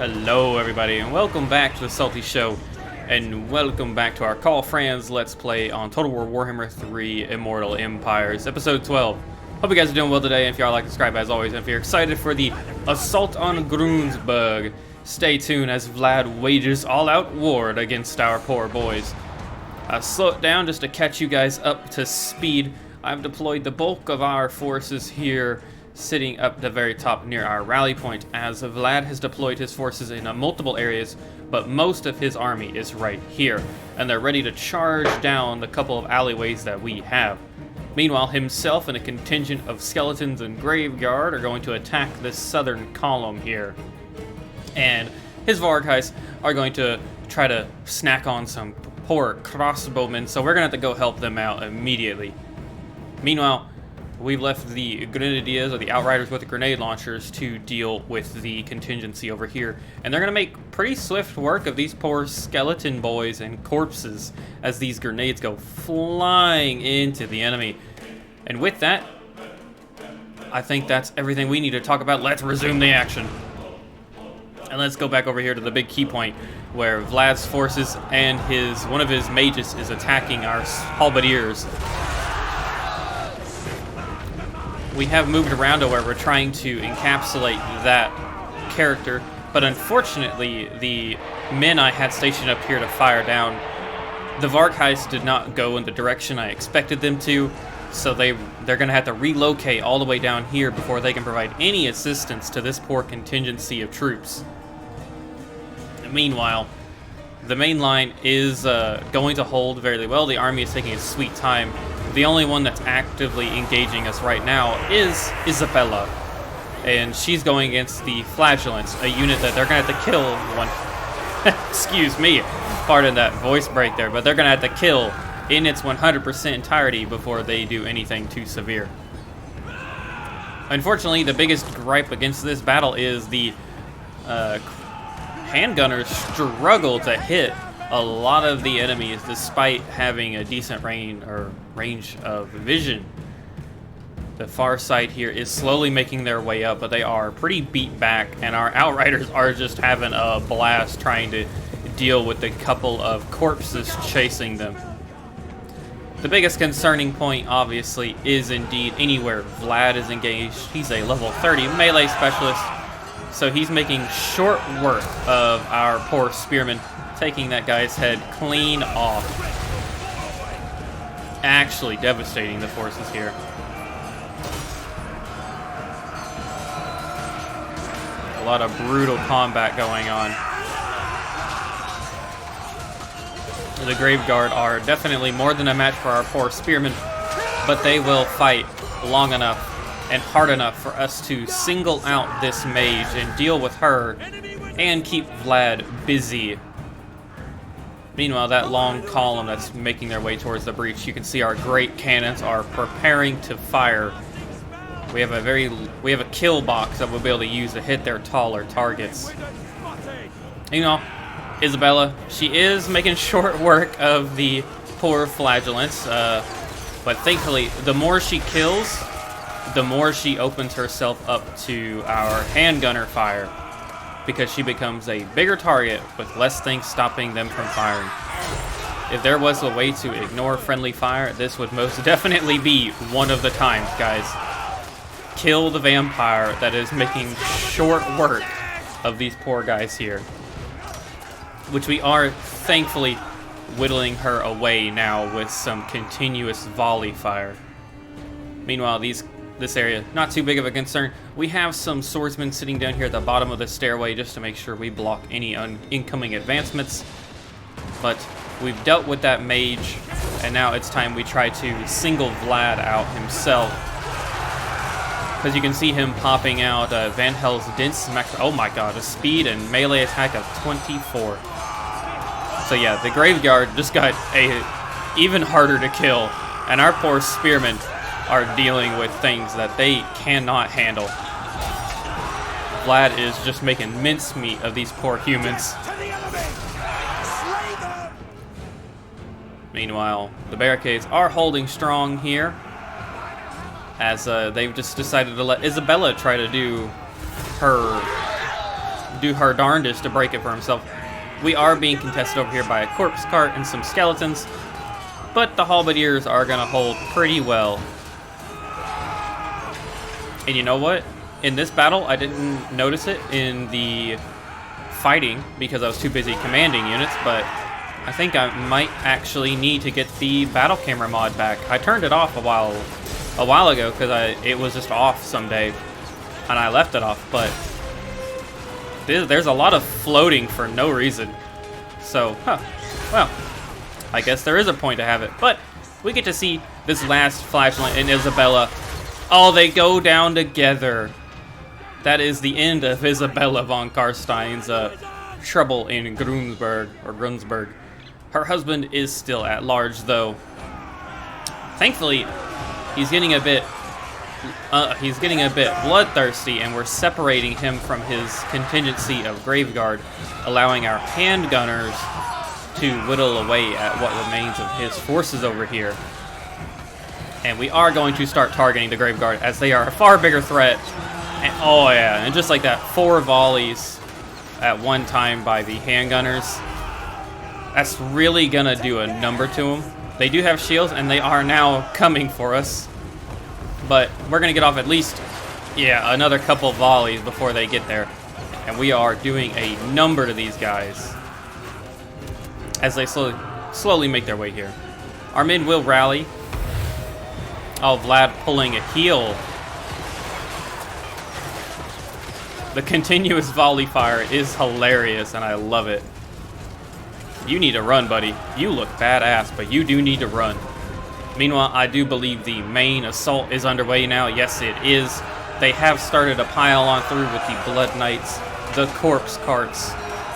Hello everybody and welcome back to the SaltyyShow and welcome back to our Karl Franz Let's Play on Total War Warhammer 3 Immortal Empires, episode 12. Hope you guys are doing well today, and if you are, like, subscribe as always, and if you're excited for the assault on Grunburg, stay tuned as Vlad wages all-out war against our poor boys. Slow it down just to catch you guys up to speed. I've deployed the bulk of our forces here, sitting up the very top near our rally point, as Vlad has deployed his forces in multiple areas, but most of his army is right here, and they're ready to charge down the couple of alleyways that we have. Meanwhile, himself and a contingent of skeletons and graveguard are going to attack this southern column here. And his Vargheists are going to try to snack on some poor crossbowmen, so we're going to have to go help them out immediately. Meanwhile, we've left the Grenadiers, or the Outriders with the grenade launchers, to deal with the contingency over here. And they're going to make pretty swift work of these poor skeleton boys and corpses as these grenades go flying into the enemy. And with that, I think that's everything we need to talk about. Let's resume the action. And let's go back over here to the big key point where Vlad's forces and one of his mages is attacking our halberdiers. We have moved around to where we're trying to encapsulate that character, but unfortunately the men I had stationed up here to fire down, the Vargheists did not go in the direction I expected them to, so they're going to have to relocate all the way down here before they can provide any assistance to this poor contingency of troops. Meanwhile, the main line is going to hold very well. The army is taking its sweet time. The only one that's actively engaging us right now is Isabella, and she's going against the Flagellants, a unit that they're going to have to kill one. Excuse me, pardon that voice break there, but they're going to have to kill in its 100% entirety before they do anything too severe. Unfortunately, the biggest gripe against this battle is the handgunners struggle to hit a lot of the enemies despite having a decent range of vision. The far side here is slowly making their way up, but they are pretty beat back, and our Outriders are just having a blast trying to deal with the couple of corpses chasing them. The biggest concerning point, obviously, is indeed anywhere Vlad is engaged. He's a level 30 melee specialist, so he's making short work of our poor spearmen, taking that guy's head clean off. Actually devastating the forces here. A lot of brutal combat going on. The Graveguard are definitely more than a match for our poor spearmen, but they will fight long enough and hard enough for us to single out this mage and deal with her and keep Vlad busy. Meanwhile, that long column that's making their way towards the breach, you can see our great cannons are preparing to fire. We have a kill box that we'll be able to use to hit their taller targets. You know, Isabella, she is making short work of the poor Flagellants, but thankfully, the more she kills, the more she opens herself up to our handgunner fire, because she becomes a bigger target with less things stopping them from firing. If there was a way to ignore friendly fire, this would most definitely be one of the times, guys. Kill the vampire that is making short work of these poor guys here, which we are thankfully whittling her away now with some continuous volley fire. Meanwhile, this area, not too big of a concern. We have some swordsmen sitting down here at the bottom of the stairway just to make sure we block any incoming advancements. But we've dealt with that mage, and now it's time we try to single Vlad out himself. Because you can see him popping out Van Hel's dense max. Oh my god, a speed and melee attack of 24. So yeah, the Graveguard just got even harder to kill, and our poor spearmen are dealing with things that they cannot handle. Vlad is just making mincemeat of these poor humans. Meanwhile, the barricades are holding strong here, as they've just decided to let Isabella try to do her do her darndest to break it for himself. We are being contested over here by a corpse cart and some skeletons, but the halberdiers are going to hold pretty well. And you know what? In this battle, I didn't notice it in the fighting because I was too busy commanding units, but I think I might actually need to get the battle camera mod back. I turned it off a while ago because it was just off someday, and I left it off, but there's a lot of floating for no reason. So, well, I guess there is a point to have it. But we get to see this last flashlight and Isabella. Oh, they go down together. That is the end of Isabella von Karstein's trouble in Grunburg. Her husband is still at large, though. Thankfully, he's getting a bit bloodthirsty, and we're separating him from his contingency of Graveguard, allowing our handgunners to whittle away at what remains of his forces over here. And we are going to start targeting the Graveguard, as they are a far bigger threat. And, oh yeah, and just like that, 4 volleys at one time by the handgunners. That's really gonna do a number to them. They do have shields, and they are now coming for us. But we're going to get off at least, yeah, another couple volleys before they get there. And we are doing a number to these guys as they slowly make their way here. Our men will rally. Oh, Vlad pulling a heal. The continuous volley fire is hilarious, and I love it. You need to run, buddy. You look badass, but you do need to run. Meanwhile, I do believe the main assault is underway now. Yes, it is. They have started to pile on through with the Blood Knights, the Corpse Carts,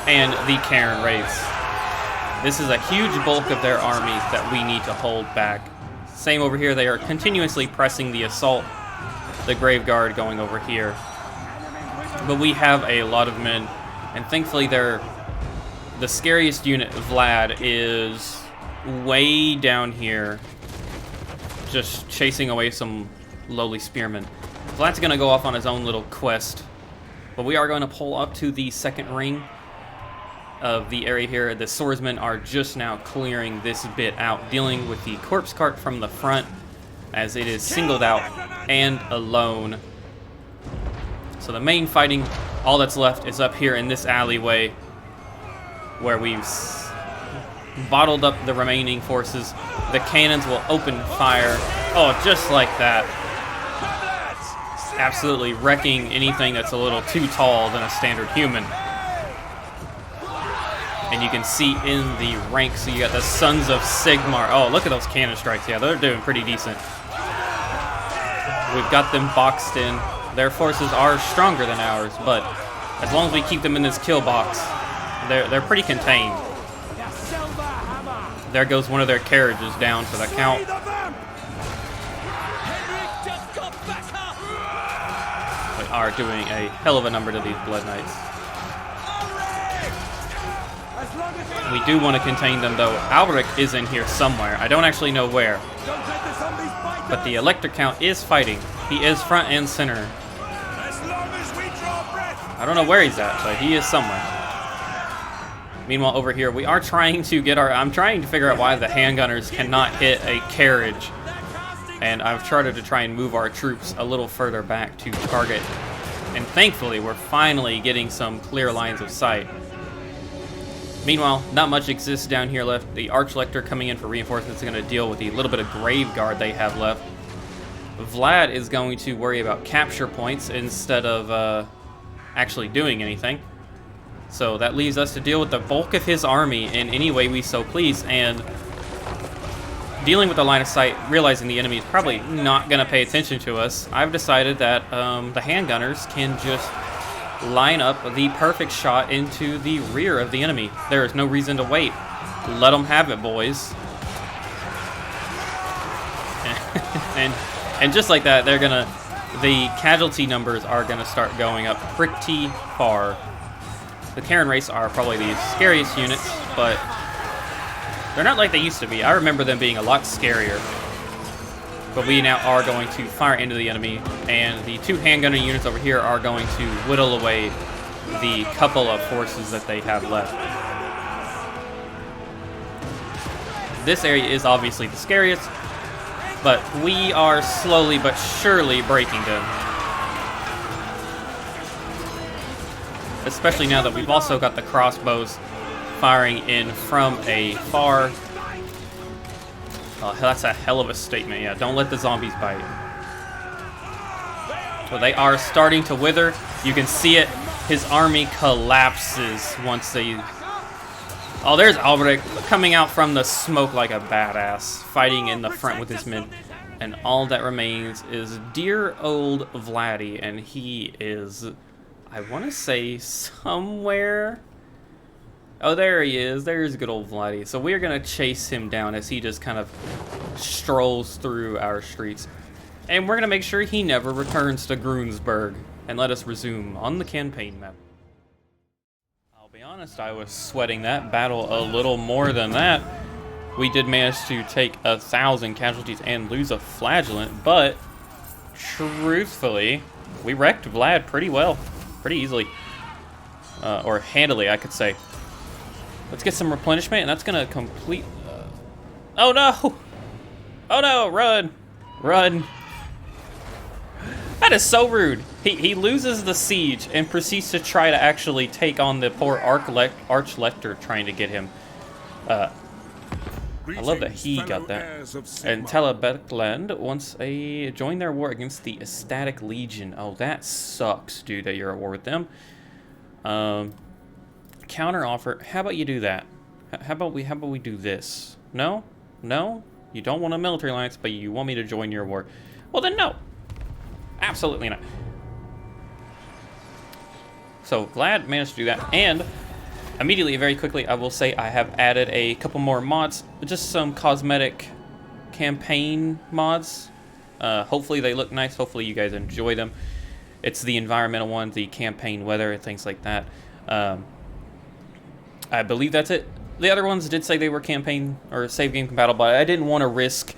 and the Cairn Wraiths. This is a huge bulk of their armies that we need to hold back. Same over here. They are continuously pressing the assault. The Graveguard going over here. But we have a lot of men, and thankfully the scariest unit, Vlad, is way down here, just chasing away some lowly spearmen. Vlad's gonna go off on his own little quest, but we are going to pull up to the second ring of the area here. The swordsmen are just now clearing this bit out, dealing with the corpse cart from the front, as it is singled out and alone. So the main fighting, all that's left is up here in this alleyway, where we've bottled up the remaining forces. The cannons will open fire. Oh, just like that. Absolutely wrecking anything that's a little too tall than a standard human. And you can see in the ranks, so you got the Sons of Sigmar. Oh, look at those cannon strikes. Yeah, they're doing pretty decent. We've got them boxed in. Their forces are stronger than ours, but as long as we keep them in this kill box, they're pretty contained. There goes one of their carriages down for the count. We are doing a hell of a number to these Blood Knights. We do want to contain them, though. Albrecht is in here somewhere. I don't actually know where. But the Elector Count is fighting. He is front and center. I don't know where he's at, but he is somewhere. Meanwhile, over here, we are trying to get I'm trying to figure out why the handgunners cannot hit a carriage. And I've tried to try and move our troops a little further back to target. And thankfully, we're finally getting some clear lines of sight. Meanwhile, not much exists down here left. The Archlector coming in for reinforcements is going to deal with the little bit of Graveguard they have left. Vlad is going to worry about capture points instead of actually doing anything. So that leaves us to deal with the bulk of his army in any way we so please, and dealing with the line of sight, realizing the enemy is probably not going to pay attention to us, I've decided that the handgunners can just line up the perfect shot into the rear of the enemy. There is no reason to wait. Let them have it, boys. and just like that, the casualty numbers are gonna start going up pretty far. The Cairn Wraiths are probably the scariest units, but they're not like they used to be. I remember them being a lot scarier. But we now are going to fire into the enemy, and the 2 handgunner units over here are going to whittle away the couple of forces that they have left. This area is obviously the scariest, but we are slowly but surely breaking them. Especially now that we've also got the crossbows firing in from afar. Oh, that's a hell of a statement. Yeah, don't let the zombies bite. So they are starting to wither. You can see it. His army collapses once they... Oh, there's Albrecht coming out from the smoke like a badass, fighting in the front with his men. And all that remains is dear old Vladdy, and he is, I want to say, somewhere... Oh, there he is. There's good old Vladdy. So we're going to chase him down as he just kind of strolls through our streets. And we're going to make sure he never returns to Grunburg and let us resume on the campaign map. I'll be honest, I was sweating that battle a little more than that. We did manage to take 1,000 casualties and lose a flagellant, but truthfully, we wrecked Vlad pretty well, pretty easily. Or handily, I could say. Let's get some replenishment, and that's going to complete... Oh no! Oh no, run! Run! That is so rude. He loses the siege and proceeds to try to actually take on the poor Archlector trying to get him. I love that he got that. And Reikland wants a join their war against the Ecstatic Legion. Oh, that sucks, dude, that you're at war with them. Counter offer. How about you do that? How about we do this? No? No? You don't want a military alliance, but you want me to join your war. Well then no. Absolutely not. So Vlad managed to do that, and immediately, very quickly, I will say I have added a couple more mods, just some cosmetic campaign mods. Hopefully they look nice. Hopefully you guys enjoy them. It's the environmental ones, the campaign weather, and things like that. I believe that's it. The other ones did say they were campaign or save game compatible, but I didn't want to risk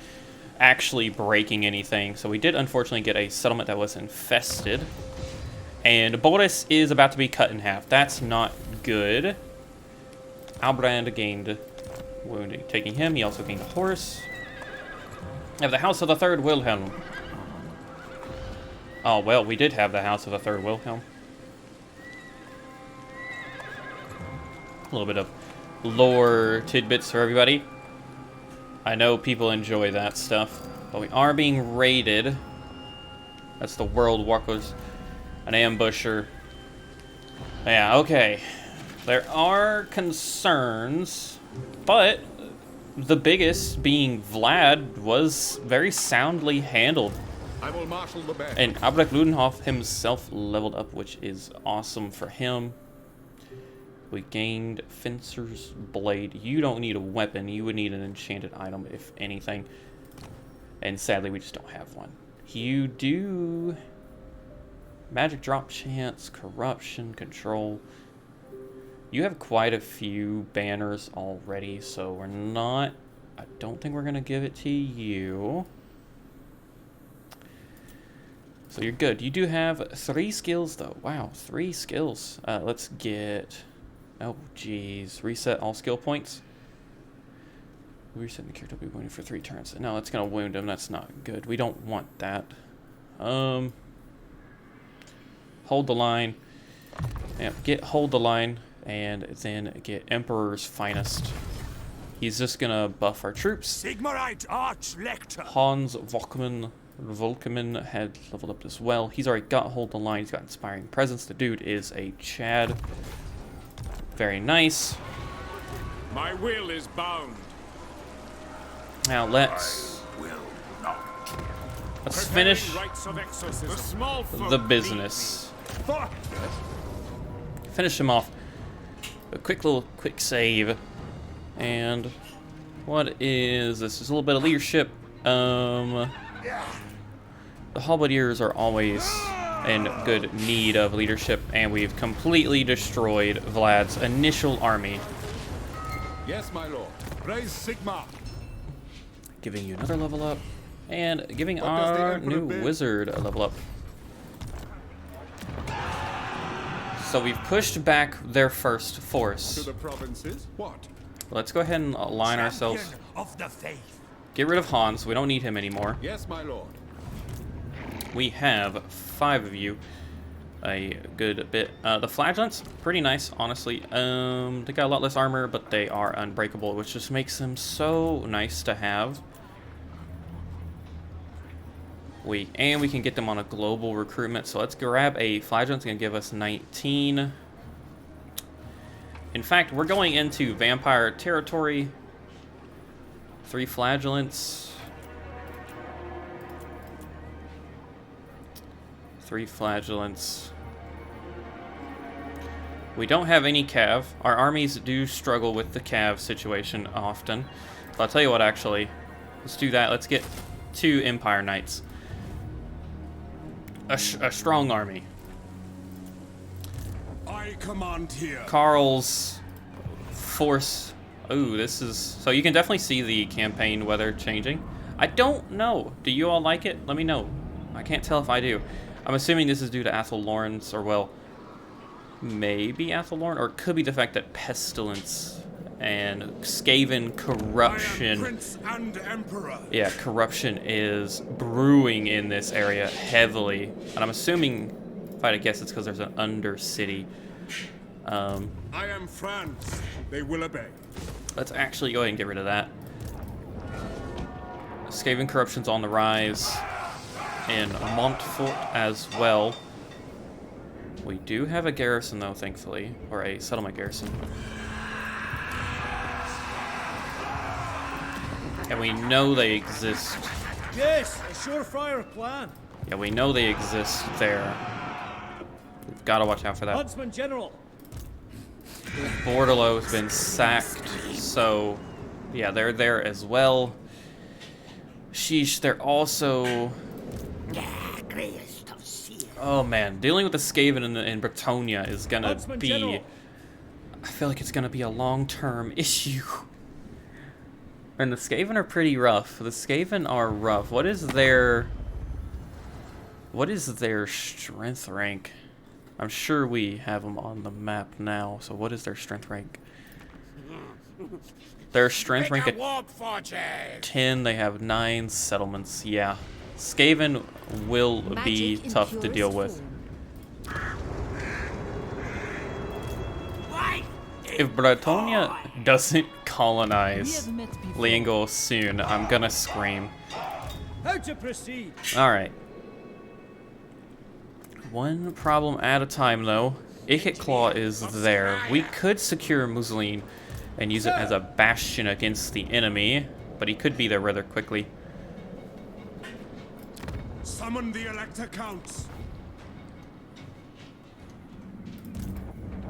actually breaking anything. So we did unfortunately get a settlement that was infested. And Boris is about to be cut in half. That's not good. Albrand gained wounding. Taking him, he also gained a horse. I have the House of the Third Wilhelm. Oh, well, we did have the House of the Third Wilhelm. A little bit of lore tidbits for everybody. I know people enjoy that stuff, but we are being raided. That's the World Walkers, an ambusher. Yeah, okay. There are concerns, but the biggest being Vlad was very soundly handled. I will marshal the band. And Albrecht Ludenhoff himself leveled up, which is awesome for him. We gained Fencer's Blade. You don't need a weapon. You would need an enchanted item, if anything. And sadly, we just don't have one. You do. Magic drop chance, corruption, control. You have quite a few banners already, so we're not... I don't think we're going to give it to you. So you're good. You do have 3 skills, though. Wow, 3 skills. Let's get... Oh, geez. Reset all skill points. Reset the character will be wounded for 3 turns. No, that's going to wound him. That's not good. We don't want that. Hold the line. Yeah, get hold the line. And then get Emperor's Finest. He's just going to buff our troops. Sigmarite Archlector. Hans Volkman had leveled up as well. He's already got hold the line. He's got Inspiring Presence. The dude is a Chad. Very nice. My will is bound. Now let's finish the business. Finish him off. A quick save. And what is this? Is a little bit of leadership. The Halberdiers are always in good need of leadership, and we've completely destroyed Vlad's initial army. Yes, my lord. Praise Sigmar. Giving you another level up, and giving our new wizard a level up. So we've pushed back their first To force. the provinces? What? Let's go ahead and align ourselves. Champion of the faith. Get rid of Hans. We don't need him anymore. Yes, my lord. We have 5 of you. A good bit. The flagellants, pretty nice, honestly. They got a lot less armor, but they are unbreakable, which just makes them so nice to have. And we can get them on a global recruitment. So let's grab a flagellant. It's gonna give us 19. In fact, we're going into vampire territory. 3 flagellants. 3 flagellants. We don't have any cav. Our armies do struggle with the cav situation often. But I'll tell you what, actually. Let's do that. Let's get 2 Empire Knights. A strong army. I command here. Karl's force. Ooh, this is... So you can definitely see the campaign weather changing. I don't know. Do you all like it? Let me know. I can't tell if I do. I'm assuming this is due to Athel Lawrence, or well, maybe Athel Lawrence, or it could be the fact that pestilence and Skaven corruption. Prince and Emperor. Yeah, corruption is brewing in this area heavily, and I'm assuming, if I had to guess, it's because there's an undercity. I am Franz. They will obey. Let's actually go ahead and get rid of that. Skaven corruption's on the rise in Montfort as well. We do have a garrison, though, thankfully, or a settlement garrison. And we know they exist. Yes, a surefire plan. Yeah, we know they exist there. We've got to watch out for that. Huntsman General. Bordello has been sacked, so yeah, they're there as well. Sheesh, they're also... Oh man, dealing with the Skaven in Bretonnia is gonna Huntsman be... General. I feel like it's gonna be a long-term issue. And the Skaven are pretty rough. The Skaven are rough. What is their strength rank? I'm sure we have them on the map now. So what is their strength rank? Their strength rank at 10. They have 9 settlements. Yeah. Skaven will be tough to deal with. If Bretonnia doesn't colonize Leangol soon, I'm gonna scream. How to proceed? Alright. One problem at a time, though. Ikit Claw is there. We could secure Muslin and use it as a bastion against the enemy, but he could be there rather quickly. Summon the Elector Counts.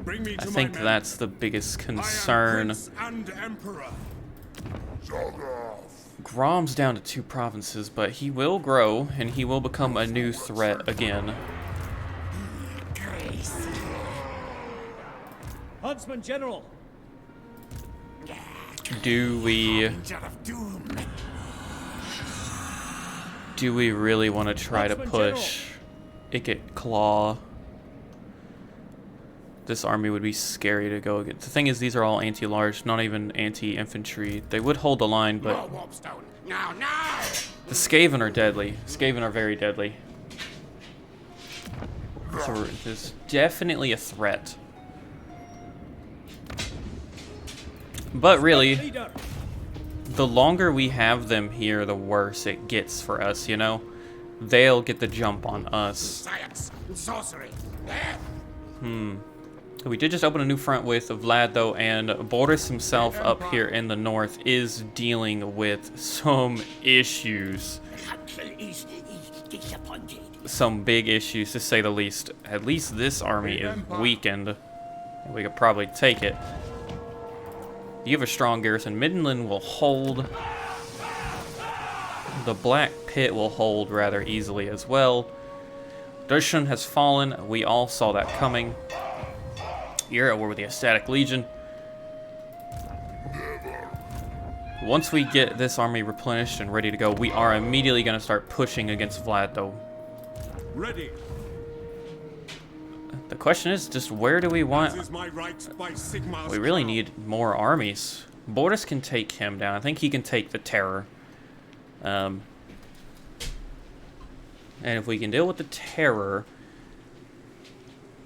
Bring me to I my think men. that's the biggest I am concern. Prince and Emperor. Grom's down to 2 provinces, but he will grow, and he will become a new threat again. Huntsman General. Do we really want to try to push Ikit Claw? This army would be scary to go against. The thing is, these are all anti-large, not even anti-infantry. They would hold the line, but the Skaven are deadly. Skaven are very deadly. So there's definitely a threat. But really, the longer we have them here, the worse it gets for us, you know? They'll get the jump on us. Science, sorcery. We did just open a new front with Vlad, though, and Boris himself up here in the north is dealing with some issues. Is disappointed. Some big issues, to say the least. At least this army is weakened. We could probably take it. You have a strong garrison. Midland will hold. The Black Pit will hold rather easily as well. Dushan has fallen. We all saw that coming. You're at war with the Ecstatic Legion. Once we get this army replenished and ready to go, we are immediately going to start pushing against Vlad, though. Ready. The question is just where do we want... This is my right by Sigmar's We really crown. need more armies. Boris can take him down. I think he can take the Terror. And if we can deal with the Terror,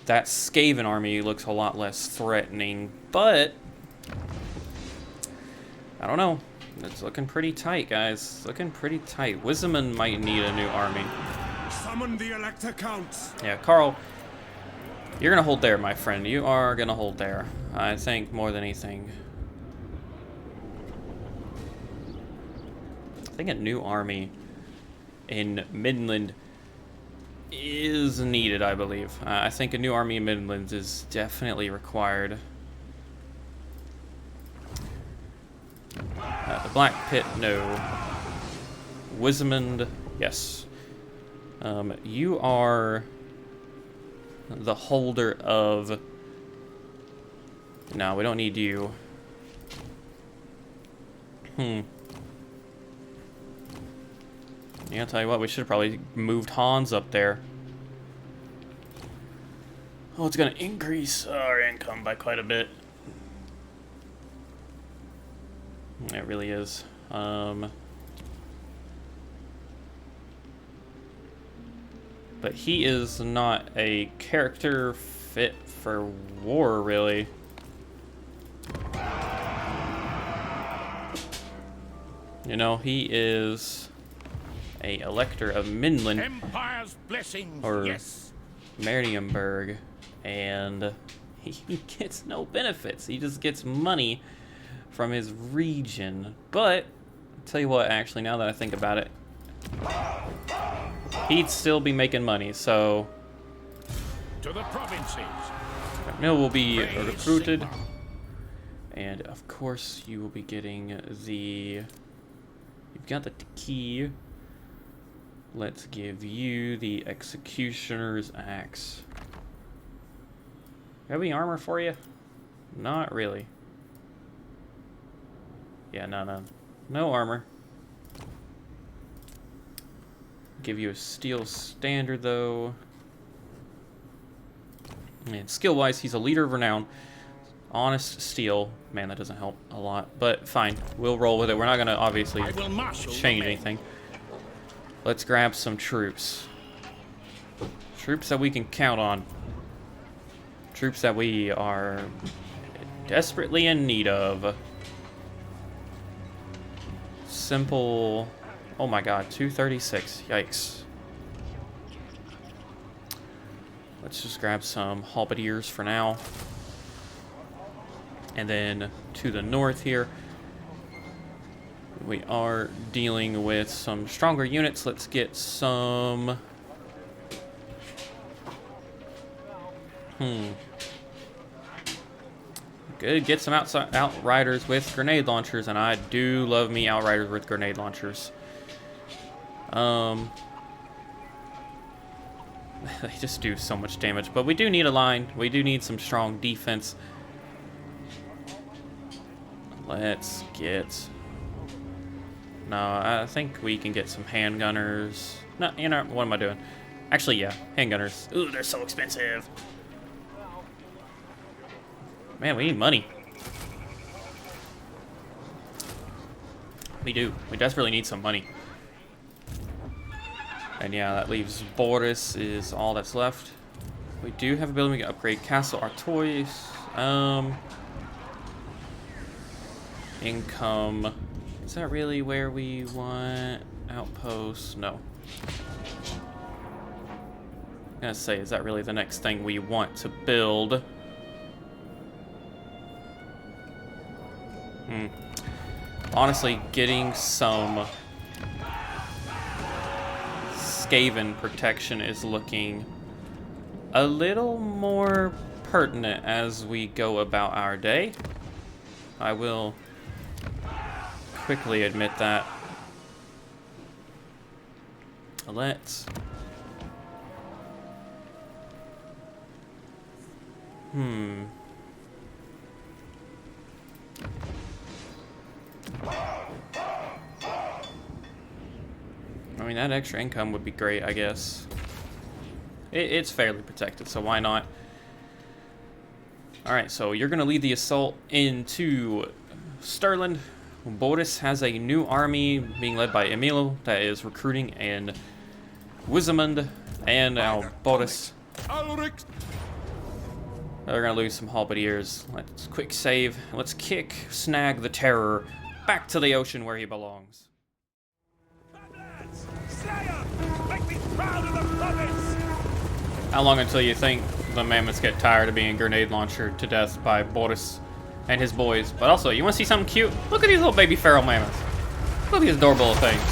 that Skaven army looks a lot less threatening. But I don't know. It's looking pretty tight, guys. It's looking pretty tight. Wisman might need a new army. Summon the Elector Count. Yeah, Karl, you're gonna hold there, my friend. You are gonna hold there. I think more than anything. I think a new army in Midland is needed, I believe. I think a new army in Midlands is definitely required. The Black Pit, no. Wismond, yes. You are the holder of... No, we don't need you. Yeah, I'll tell you what, we should have probably moved Hans up there. Oh, it's gonna increase our income by quite a bit. It really is. But he is not a character fit for war, really. You know, he is a elector of Midland Empire's blessings, or yes. Marienburg, and he gets no benefits. He just gets money from his region. But I'll tell you what, actually, now that I think about it, he'd still be making money. So To the provinces. Mill will be Praise recruited, Sigmar. and of course you will be getting the... You've got the key. Let's give you the Executioner's Axe. Have any armor for you? Not really. Yeah, no armor. Give you a steel standard though. And skill-wise, he's a leader of renown. Honest steel. Man, that doesn't help a lot, but fine. We'll roll with it. We're not gonna obviously I will marshal the change men. anything. Let's grab some troops. Troops that we can count on. Troops that we are desperately in need of. Simple. Oh my god, 236. Yikes. Let's just grab some halberdiers for now. And then to the north here, we are dealing with some stronger units. Let's get some... Good, get some outriders with grenade launchers, and I do love me outriders with grenade launchers. They just do so much damage, but we do need a line. We do need some strong defense. Let's get... No, I think we can get some handgunners. No, you know, what am I doing? Actually, yeah, handgunners. Ooh, they're so expensive. Man, we need money. We do. We desperately need some money. And yeah, that leaves Boris is all that's left. We do have a building we can upgrade. Castle Artois. Income. Is that really where we want outposts? No. I'm gonna say, is that really the next thing we want to build? Honestly, getting some Skaven protection is looking a little more pertinent as we go about our day. I will quickly admit that. Let's... I mean, that extra income would be great, I guess. It's fairly protected, so why not? Alright, so you're going to lead the assault into Stirland. Boris has a new army being led by Emil that is recruiting in Wizamund and now Boris. Ulrich. They're going to lose some halberdiers. Let's quick save. Let's kick Snag the Terror back to the ocean where he belongs. Slayer, make me proud of the province. How long until you think the mammoths get tired of being grenade launched to death by Boris and his boys? But also, you want to see something cute? Look at these little baby feral mammoths. Look at these adorable little things.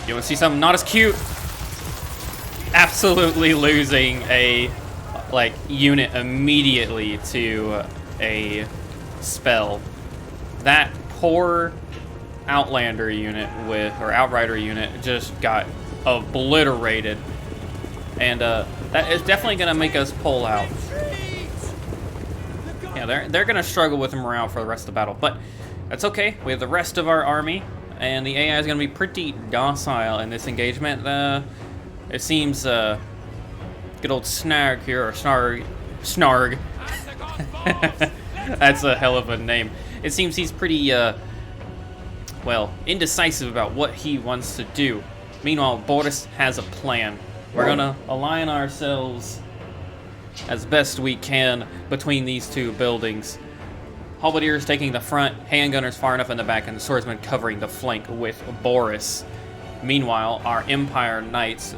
You want to see something not as cute? Absolutely losing a unit immediately to a spell. That poor Outlander unit or Outrider unit just got obliterated. And that is definitely going to make us pull out. Yeah, they're going to struggle with morale for the rest of the battle, but that's okay. We have the rest of our army, and the AI is going to be pretty docile in this engagement. It seems good old Snag here, or Snarg. That's a hell of a name. It seems he's pretty, well, indecisive about what he wants to do. Meanwhile, Boris has a plan. We're gonna align ourselves as best we can between these two buildings. Halberdiers taking the front, handgunners far enough in the back, and the swordsmen covering the flank with Boris. Meanwhile, our Empire Knights,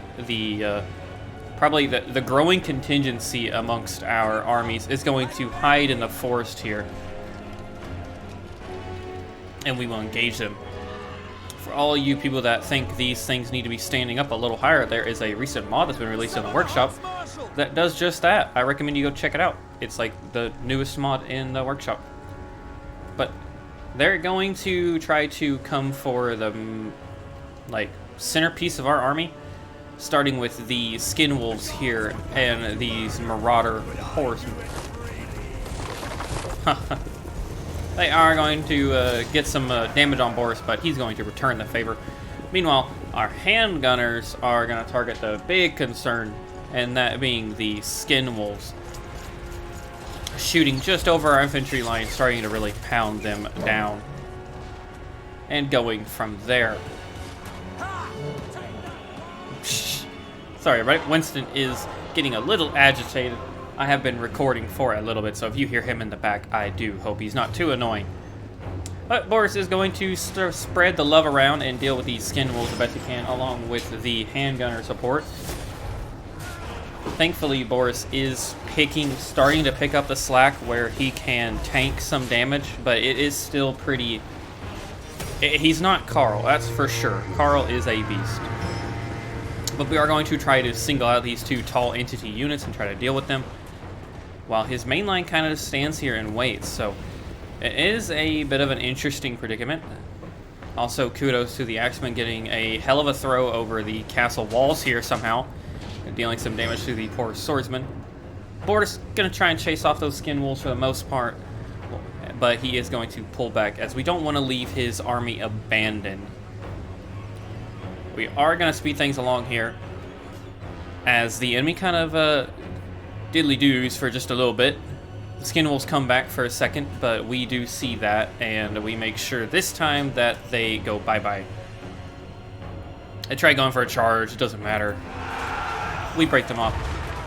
probably the growing contingency amongst our armies, is going to hide in the forest here. And we will engage them. For all you people that think these things need to be standing up a little higher, there is a recent mod that's been released in the workshop that does just that. I recommend you go check it out. It's like the newest mod in the workshop. But they're going to try to come for the centerpiece of our army, starting with the skin wolves here and these marauder horsemen. They are going to get some damage on Boris, but he's going to return the favor. Meanwhile, our handgunners are going to target the big concern, and that being the skin wolves. Shooting just over our infantry line, starting to really pound them down. And going from there. Sorry, right? Winston is getting a little agitated. I have been recording for a little bit, so if you hear him in the back, I do hope he's not too annoying. But Boris is going to spread the love around and deal with these skin wolves the best he can, along with the handgunner support. Thankfully, Boris is starting to pick up the slack where he can tank some damage, but it is still pretty... He's not Karl, that's for sure. Karl is a beast. But we are going to try to single out these two tall entity units and try to deal with them, while his main line kind of stands here and waits. So it is a bit of an interesting predicament. Also, kudos to the Axemen getting a hell of a throw over the castle walls here somehow, and dealing some damage to the poor swordsman. Boris going to try and chase off those skin wolves for the most part, but he is going to pull back as we don't want to leave his army abandoned. We are going to speed things along here as the enemy kind of diddly-doos for just a little bit. The skin wolves come back for a second, but we do see that, and we make sure this time that they go bye-bye. I tried going for a charge, it doesn't matter. We break them up.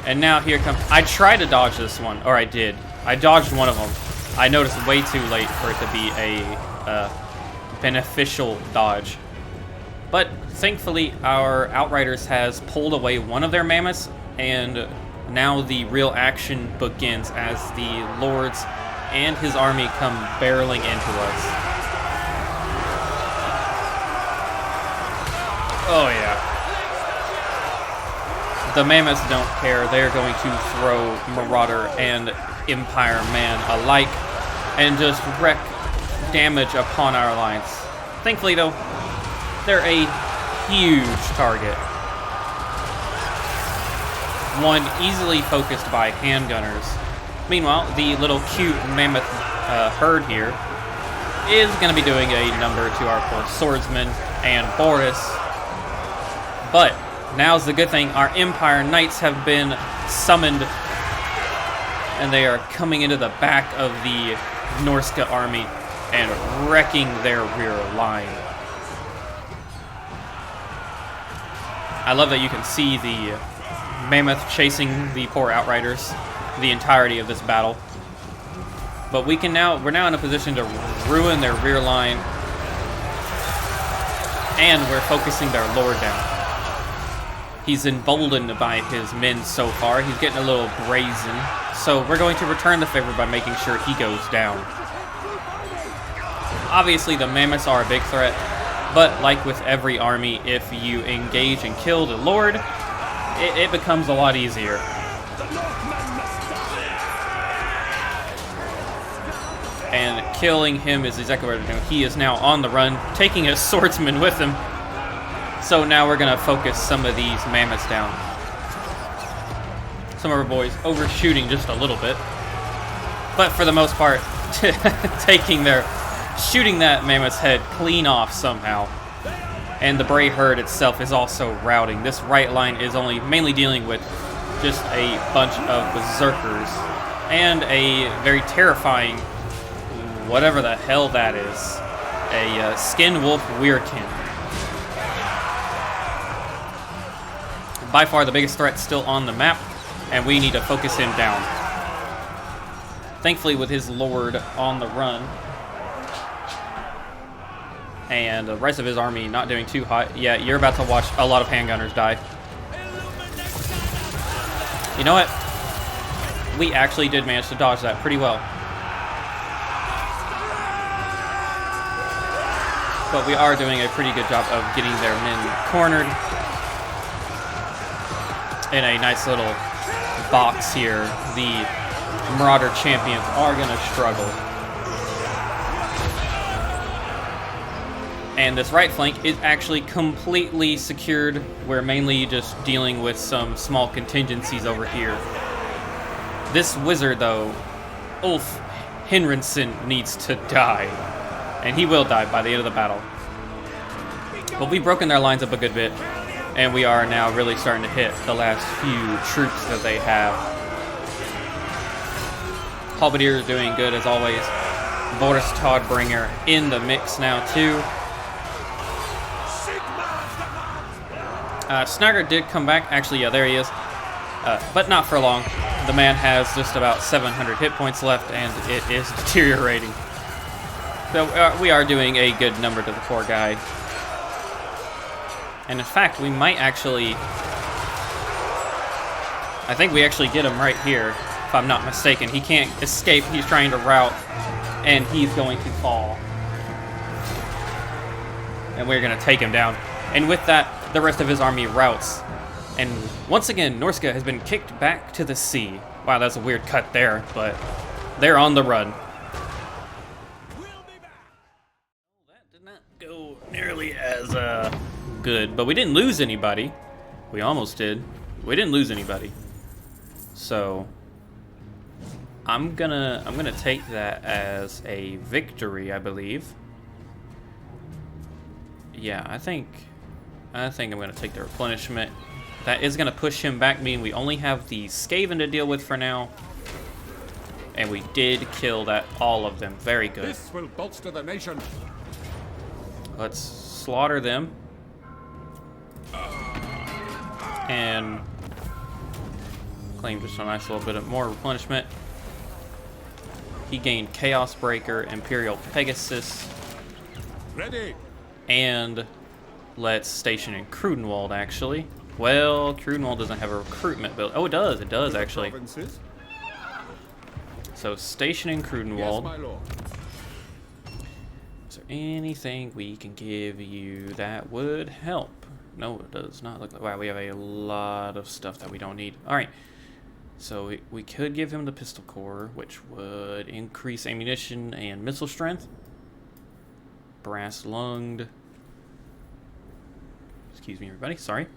And now here comes... I tried to dodge this one, or I did. I dodged one of them. I noticed way too late for it to be a beneficial dodge. But thankfully, our Outriders has pulled away one of their mammoths, and now the real action begins as the Lords and his army come barreling into us. Oh yeah. The mammoths don't care. They're going to throw Marauder and Empire Man alike and just wreak damage upon our lines. Thankfully though, they're a huge target. One easily focused by handgunners. Meanwhile, the little cute mammoth herd here is going to be doing a number to our poor swordsmen and Boris. But now's the good thing, our Empire Knights have been summoned and they are coming into the back of the Norska army and wrecking their rear line. I love that you can see the mammoth chasing the poor outriders the entirety of this battle. But we're now in a position to ruin their rear line, and we're focusing their lord down. He's emboldened by his men so far. He's getting a little brazen. So we're going to return the favor by making sure he goes down. Obviously, the mammoths are a big threat, but like with every army, if you engage and kill the lord, it becomes a lot easier. And killing him is exactly what we're doing. He is now on the run, taking his swordsman with him. So now we're going to focus some of these mammoths down. Some of our boys overshooting just a little bit. But for the most part, shooting that mammoth's head clean off somehow. And the Bray herd itself is also routing. This right line is only mainly dealing with just a bunch of berserkers. And a very terrifying, whatever the hell that is, a skin wolf weirkin. By far the biggest threat still on the map, and we need to focus him down. Thankfully, with his lord on the run, and the rest of his army not doing too hot, yeah, you're about to watch a lot of handgunners die. You know what? We actually did manage to dodge that pretty well. But we are doing a pretty good job of getting their men cornered. In a nice little box here, the Marauder champions are going to struggle. And this right flank is actually completely secured. We're mainly just dealing with some small contingencies over here. This wizard, though, Ulf Hinrinsson, needs to die. And he will die by the end of the battle. But we've broken their lines up a good bit. And we are now really starting to hit the last few troops that they have. Halberdier is doing good as always. Boris Todbringer in the mix now too. Snagr did come back. Actually, yeah, there he is. But not for long. The man has just about 700 hit points left, and it is deteriorating. So we are doing a good number to the poor guy. And in fact, we might actually... I think we actually get him right here, if I'm not mistaken. He can't escape. He's trying to rout, and he's going to fall. And we're going to take him down. And with that, the rest of his army routs. And once again, Norska has been kicked back to the sea. Wow, that's a weird cut there, but they're on the run. That did not go nearly as good, but we didn't lose anybody. We almost did. We didn't lose anybody. So I'm gonna take that as a victory, I believe. Yeah, I think I'm gonna take the replenishment. That is gonna push him back, meaning we only have the Skaven to deal with for now. And we did kill all of them. Very good. This will bolster the nation. Let's slaughter them. And claim just a nice little bit of more replenishment. He gained Chaos Breaker, Imperial Pegasus. Ready. And let's station in Krudenwald, actually. Well, Krudenwald doesn't have a recruitment build. Oh, it does. It does, actually. Provinces. So, station in Krudenwald. Yes, my lord. Is there anything we can give you that would help? No, it does not look like... Wow, we have a lot of stuff that we don't need. Alright. So, we could give him the pistol core, which would increase ammunition and missile strength. Brass-lunged. Excuse me, everybody. Sorry.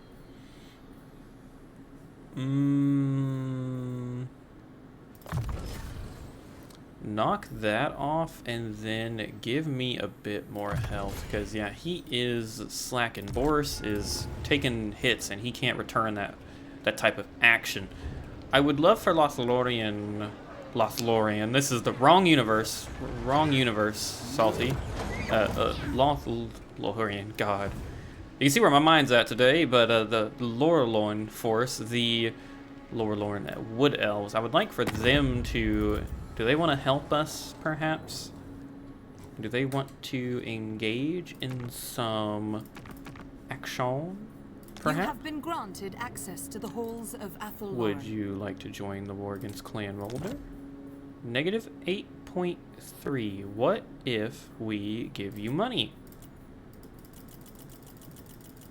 Knock that off and then give me a bit more health, because yeah, he is slacking. Boris is taking hits and he can't return that type of action. I would love for Lothlorien Lothlorien. This is the wrong universe. Wrong universe, Salty. Lothlorien, God. You can see where my mind's at today, but the Lorelorn force, the Lorelorn Wood Elves, I would like for them to... Do they want to help us, perhaps? Do they want to engage in some action, perhaps? You have been granted access to the halls of Athelloren. Would you like to join the war against Clan Rolder? Negative 8.3. What if we give you money?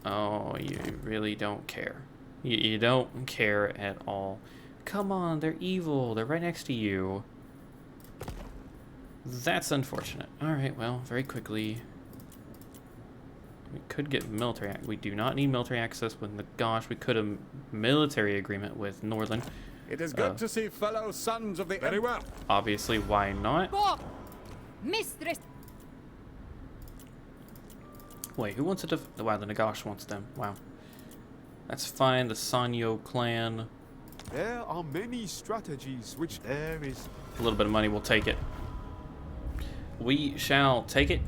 Oh, you really don't care. You don't care at all. Come on, they're evil. They're right next to you. That's unfortunate. Alright, well, very quickly. We could get military. We do not need military access with Nagash. We could have military agreement with Nordland. It is good to see fellow sons of the... Very well. Obviously, why not? Mistress. Wait, who wants it to... Wow, the Nagash wants them. Wow. That's fine. The Sanyo clan. There are many strategies which there is. A little bit of money, we'll take it. We shall take it.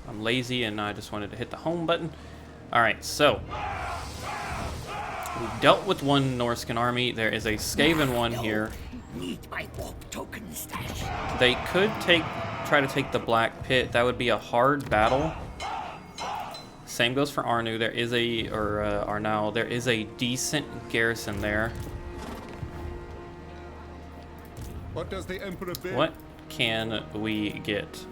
I'm lazy and I just wanted to hit the home button. Alright, so. We dealt with one Norscan army. There is a Skaven one here. Need my warp token stash. They could try to take the Black Pit. That would be a hard battle. Same goes for Arnu. There is a, or Arnau, there is a decent garrison there. What does the Emperor bid? What can we get?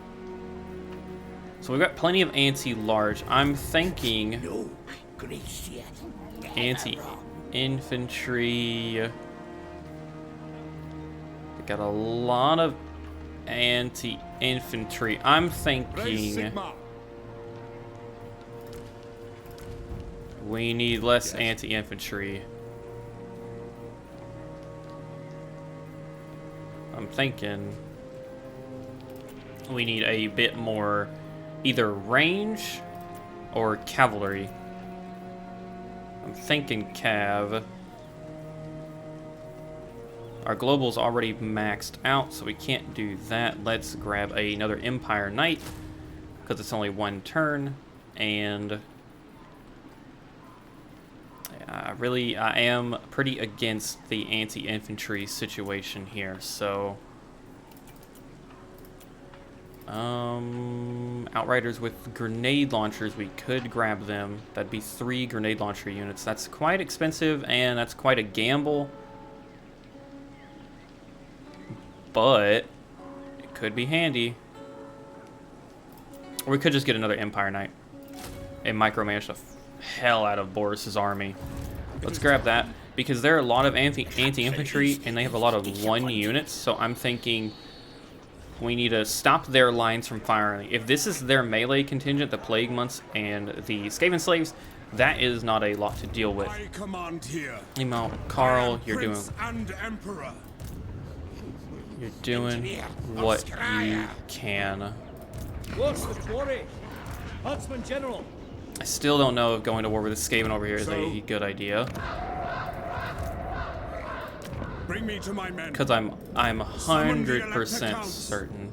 So we've got plenty of anti-large. I'm thinking No, Gracia. anti-infantry. They got a lot of anti-infantry. I'm Raise thinking Sigmar. we need less anti-infantry. I'm thinking we need a bit more either range or cavalry. I'm thinking cav. Our global's already maxed out, so we can't do that. Let's grab another Empire Knight, because it's only one turn, and I am pretty against the anti-infantry situation here, so Outriders with grenade launchers, we could grab them. That'd be 3 grenade launcher units. That's quite expensive, and that's quite a gamble, but it could be handy. Or we could just get another Empire Knight and micromanage the hell out of Boris's army. Let's grab that, because there are a lot of anti-infantry, and they have a lot of 1 units, so I'm thinking we need to stop their lines from firing. If this is their melee contingent, the Plague Months and the Skaven Slaves, that is not a lot to deal with. I command here. Email Karl, you're doing and Emperor. what you can. What's the quarry? Huntsman General. I still don't know if going to war with this Skaven over here is a good idea, Bring me to my men. because I'm 100% certain.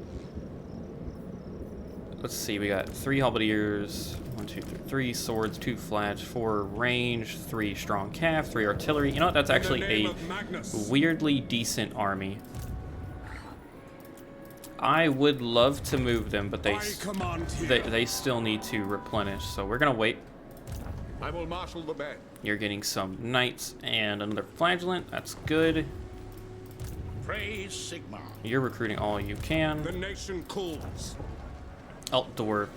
Let's see, we got 3 halberdiers, 1, 2, 3 swords, 2 flags, 4 range, 3 strong cav, 3 artillery. You know what? That's actually a weirdly decent army. I would love to move them, but they still need to replenish, so we're gonna wait. I will marshal the men. You're getting some knights and another flagellant. That's good. Praise Sigmar. You're recruiting all you can. The nation calls. Outdoor.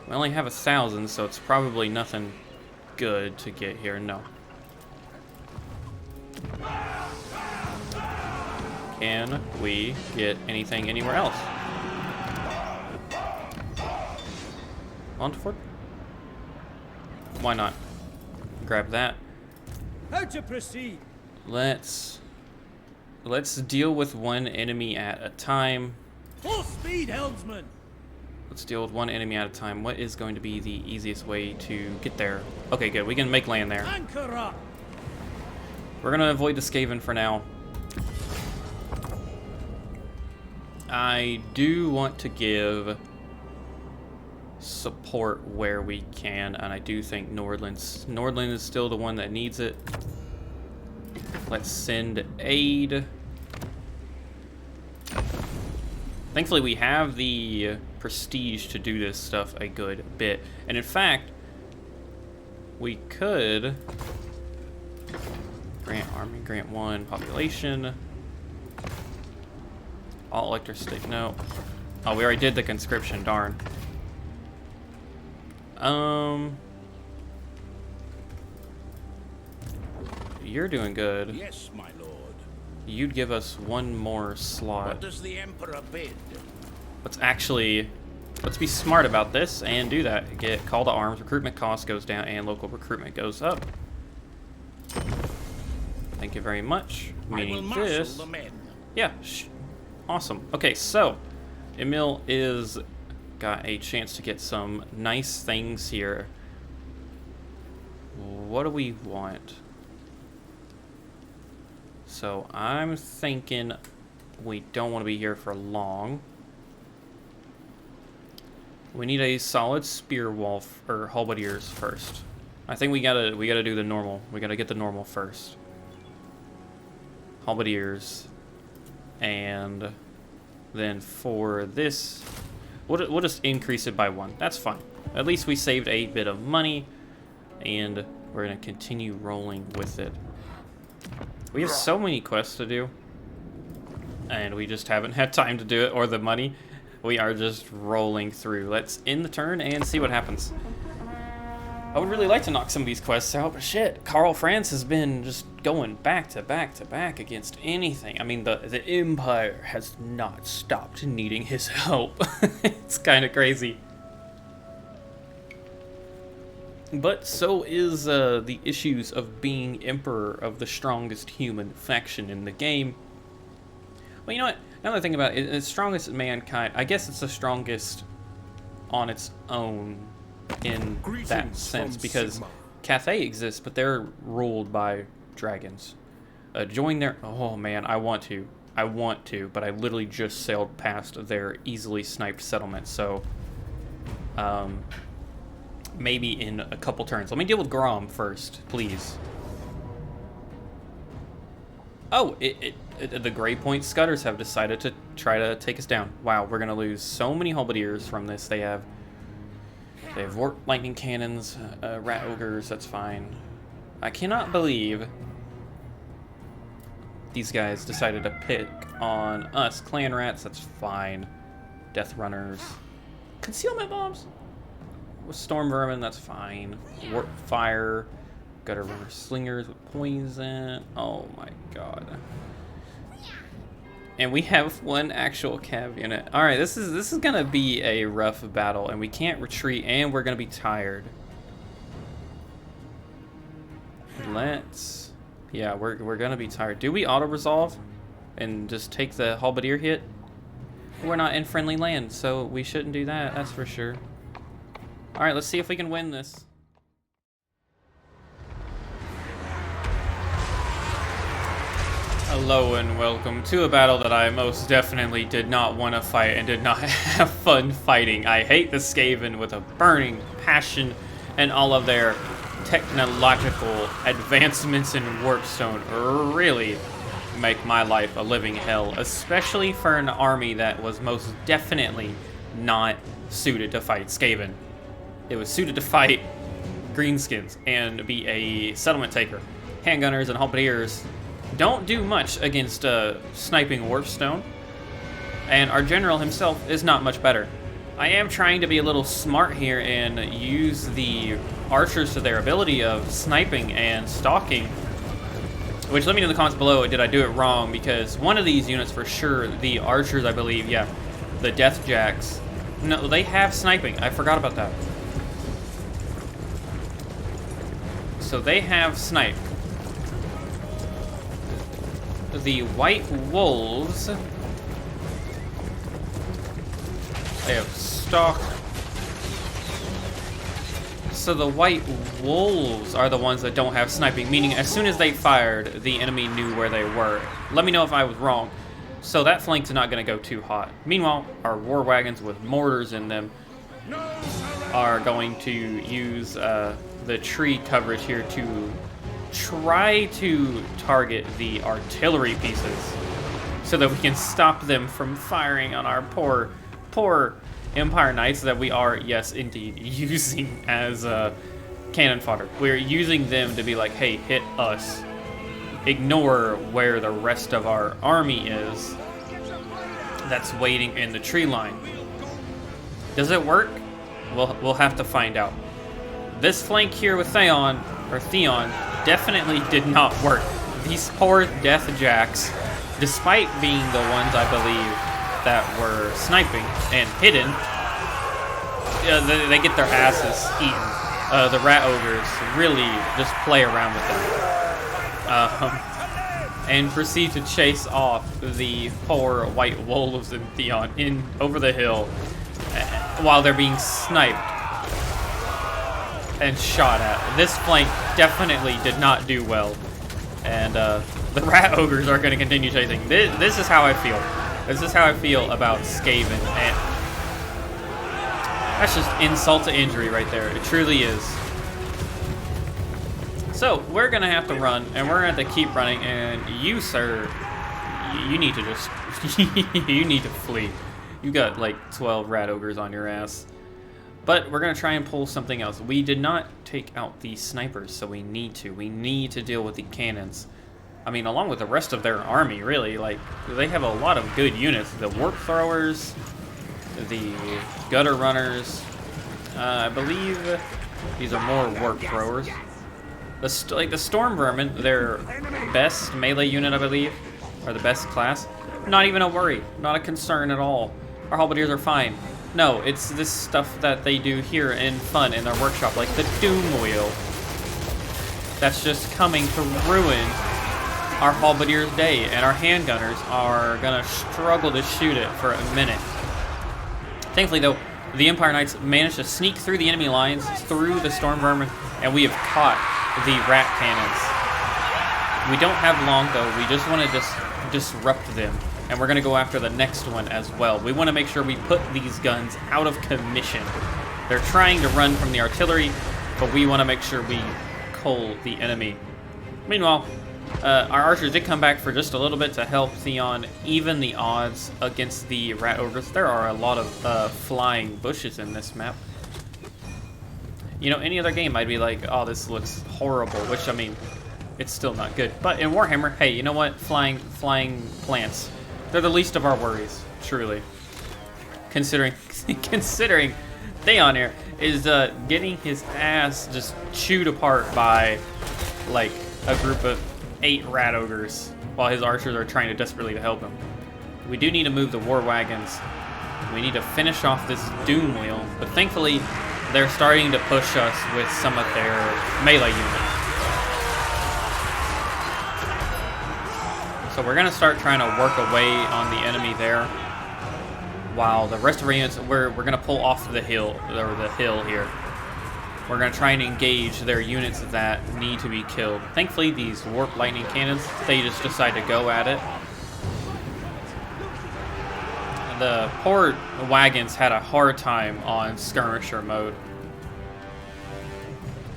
We only have 1,000, so it's probably nothing good to get here. No. Can we get anything anywhere else? Montfort? Why not? Grab that. How to proceed? Let's deal with one enemy at a time. Full speed, helmsman. Let's deal with one enemy at a time. What is going to be the easiest way to get there? Okay, good. We can make land there. Anchor up. We're gonna avoid the Skaven for now. I do want to give support where we can, and I do think Nordland is still the one that needs it. Let's send aid. Thankfully, we have the prestige to do this stuff a good bit, and in fact, we could grant army, grant 1 population, all elector state. No, oh, we already did the conscription. Darn. You're doing good. Yes, my lord. You'd give us 1 more slot. What does the Emperor bid? Let's be smart about this and do that. Get call to arms, recruitment cost goes down, and local recruitment goes up. Thank you very much. Meaning this. The men. Yeah, awesome. Okay, so Emil is got a chance to get some nice things here. What do we want? So I'm thinking we don't want to be here for long. We need a solid spear wall or halberdiers first. I think we gotta do the normal. We gotta get the normal first. Halberdiers, and then for this, we'll just increase it by 1. That's fine. At least we saved a bit of money, and we're gonna continue rolling with it. We have so many quests to do, and we just haven't had time to do it or the money. We are just rolling through. Let's end the turn and see what happens. I would really like to knock some of these quests out, but shit, Karl Franz has been just going back to back to back against anything. I mean, the Empire has not stopped needing his help. It's kind of crazy. But so is the issues of being Emperor of the strongest human faction in the game. Well, you know what? Now that I think about it, it's strongest mankind. I guess it's the strongest on its own in that sense, because Sigmar. Cathay exists, but they're ruled by dragons. Join their... Oh, man, I want to, but I literally just sailed past their easily sniped settlement, so... maybe in a couple turns. Let me deal with Grom first, please. Oh, the Grey Point Scudders have decided to try to take us down. Wow, we're gonna lose so many halberdiers from this. They have warp lightning cannons, rat ogres. That's fine. I cannot believe these guys decided to pick on us. Clan rats. That's fine. Death runners. Concealment bombs. With storm vermin. That's fine. Warp fire. Gutter runner slingers with poison. Oh my god. And we have 1 actual cav unit. All right, this is gonna be a rough battle, and we can't retreat, and we're gonna be tired. Yeah, we're gonna be tired. Do we auto resolve and just take the halberdier hit? We're not in friendly land, so we shouldn't do that. That's for sure. All right, let's see if we can win this. Hello and welcome to a battle that I most definitely did not want to fight and did not have fun fighting. I hate the Skaven with a burning passion, and all of their technological advancements in Warpstone really make my life a living hell, especially for an army that was most definitely not suited to fight Skaven. It was suited to fight greenskins and be a settlement taker. Handgunners and halberdiers don't do much against sniping Warpstone, and our general himself is not much better. I am trying to be a little smart here and use the archers to their ability of sniping and stalking, which let me know in the comments below, did I do it wrong? Because one of these units for sure, the archers I believe, yeah, the Death Jacks, no, they have sniping. I forgot about that. So they have snipe. The White Wolves, they have stalk. So the White Wolves are the ones that don't have sniping, meaning as soon as they fired, the enemy knew where they were. Let me know if I was wrong. So that flank's not going to go too hot. Meanwhile, our war wagons with mortars in them are going to use the tree coverage here to try to target the artillery pieces so that we can stop them from firing on our poor Empire Knights that we are, yes, indeed, using as cannon fodder. We're using them to be like, hey, hit us. Ignore where the rest of our army is that's waiting in the tree line. Does it work? We'll have to find out. This flank here with Theon definitely did not work. These poor Death Jacks, despite being the ones I believe that were sniping and hidden, they get their asses eaten. The Rat Ogres really just play around with them. And proceed to chase off the poor White Wolves and Theon over the hill while they're being sniped and shot at. This flank definitely did not do well, and the Rat Ogres are going to continue chasing. This is how I feel. This is how I feel about Skaven, and that's just insult to injury right there. It truly is. So we're going to have to run, and we're going to have to keep running, and you, sir, you need to just, you need to flee. You got like 12 Rat Ogres on your ass. But we're going to try and pull something else. We did not take out the snipers, so we need to. We need to deal with the cannons. I mean, along with the rest of their army, really. Like, they have a lot of good units. The Warp Throwers, the Gutter Runners. I believe these are more Warp Throwers. Like the Storm Vermin, their best melee unit, I believe, or the best class. Not even a worry. Not a concern at all. Our Halberdiers are fine. No, it's this stuff that they do here in fun in their workshop, like the Doom Wheel. That's just coming to ruin our Halberdiers' day, and our handgunners are gonna struggle to shoot it for a minute. Thankfully, though, the Empire Knights managed to sneak through the enemy lines, through the Storm Vermin, and we have caught the Rat Cannons. We don't have long, though. We just want to disrupt them. And we're going to go after the next one as well. We want to make sure we put these guns out of commission. They're trying to run from the artillery, but we want to make sure we cull the enemy. Meanwhile, our archers did come back for just a little bit to help Theon even the odds against the Rat Ogres. There are a lot of flying bushes in this map. You know, any other game I'd be like, oh, this looks horrible, which, I mean, it's still not good. But in Warhammer, hey, you know what? Flying plants. They're the least of our worries, truly. Considering Theon here is getting his ass just chewed apart by like a group of 8 Rat Ogres while his archers are trying to desperately to help him. We do need to move the war wagons. We need to finish off this Doom Wheel, but thankfully they're starting to push us with some of their melee units. So we're going to start trying to work away on the enemy there, while the rest of our units, we're going to pull off the hill, or the hill here. We're going to try and engage their units that need to be killed. Thankfully, these Warp Lightning Cannons, they just decide to go at it. The poor wagons had a hard time on skirmisher mode.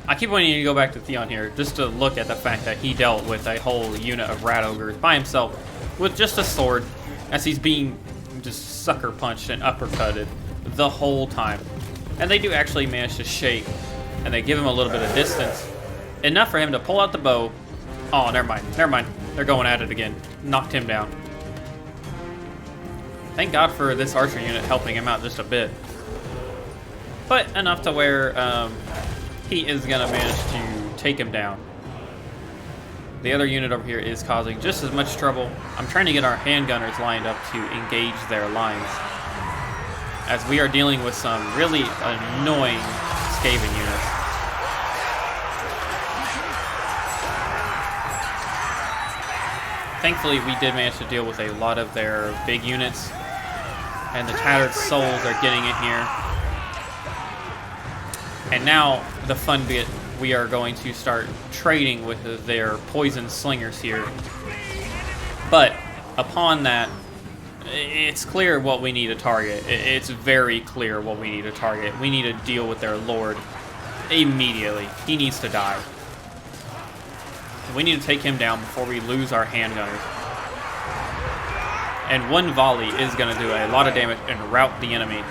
I keep wanting to go back to Theon here, just to look at the fact that he dealt with a whole unit of Rat Ogres by himself with just a sword, as he's being just sucker punched and uppercutted the whole time. And they do actually manage to shake, and they give him a little bit of distance, enough for him to pull out the bow. Oh, never mind. They're going at it again. Knocked him down. Thank God for this archer unit helping him out just a bit. But enough to where he is going to manage to take him down. The other unit over here is causing just as much trouble. I'm trying to get our handgunners lined up to engage their lines, as we are dealing with some really annoying Skaven units. Thankfully, we did manage to deal with a lot of their big units, and the Tattered Souls are getting it here. And now, the fun bit, we are going to start trading with their poison slingers here. But upon that, It's clear what we need to target. It's very clear what we need to target. We need to deal with their lord immediately. He needs to die. We need to take him down before we lose our handgunners. And one volley is going to do a lot of damage and rout the enemy.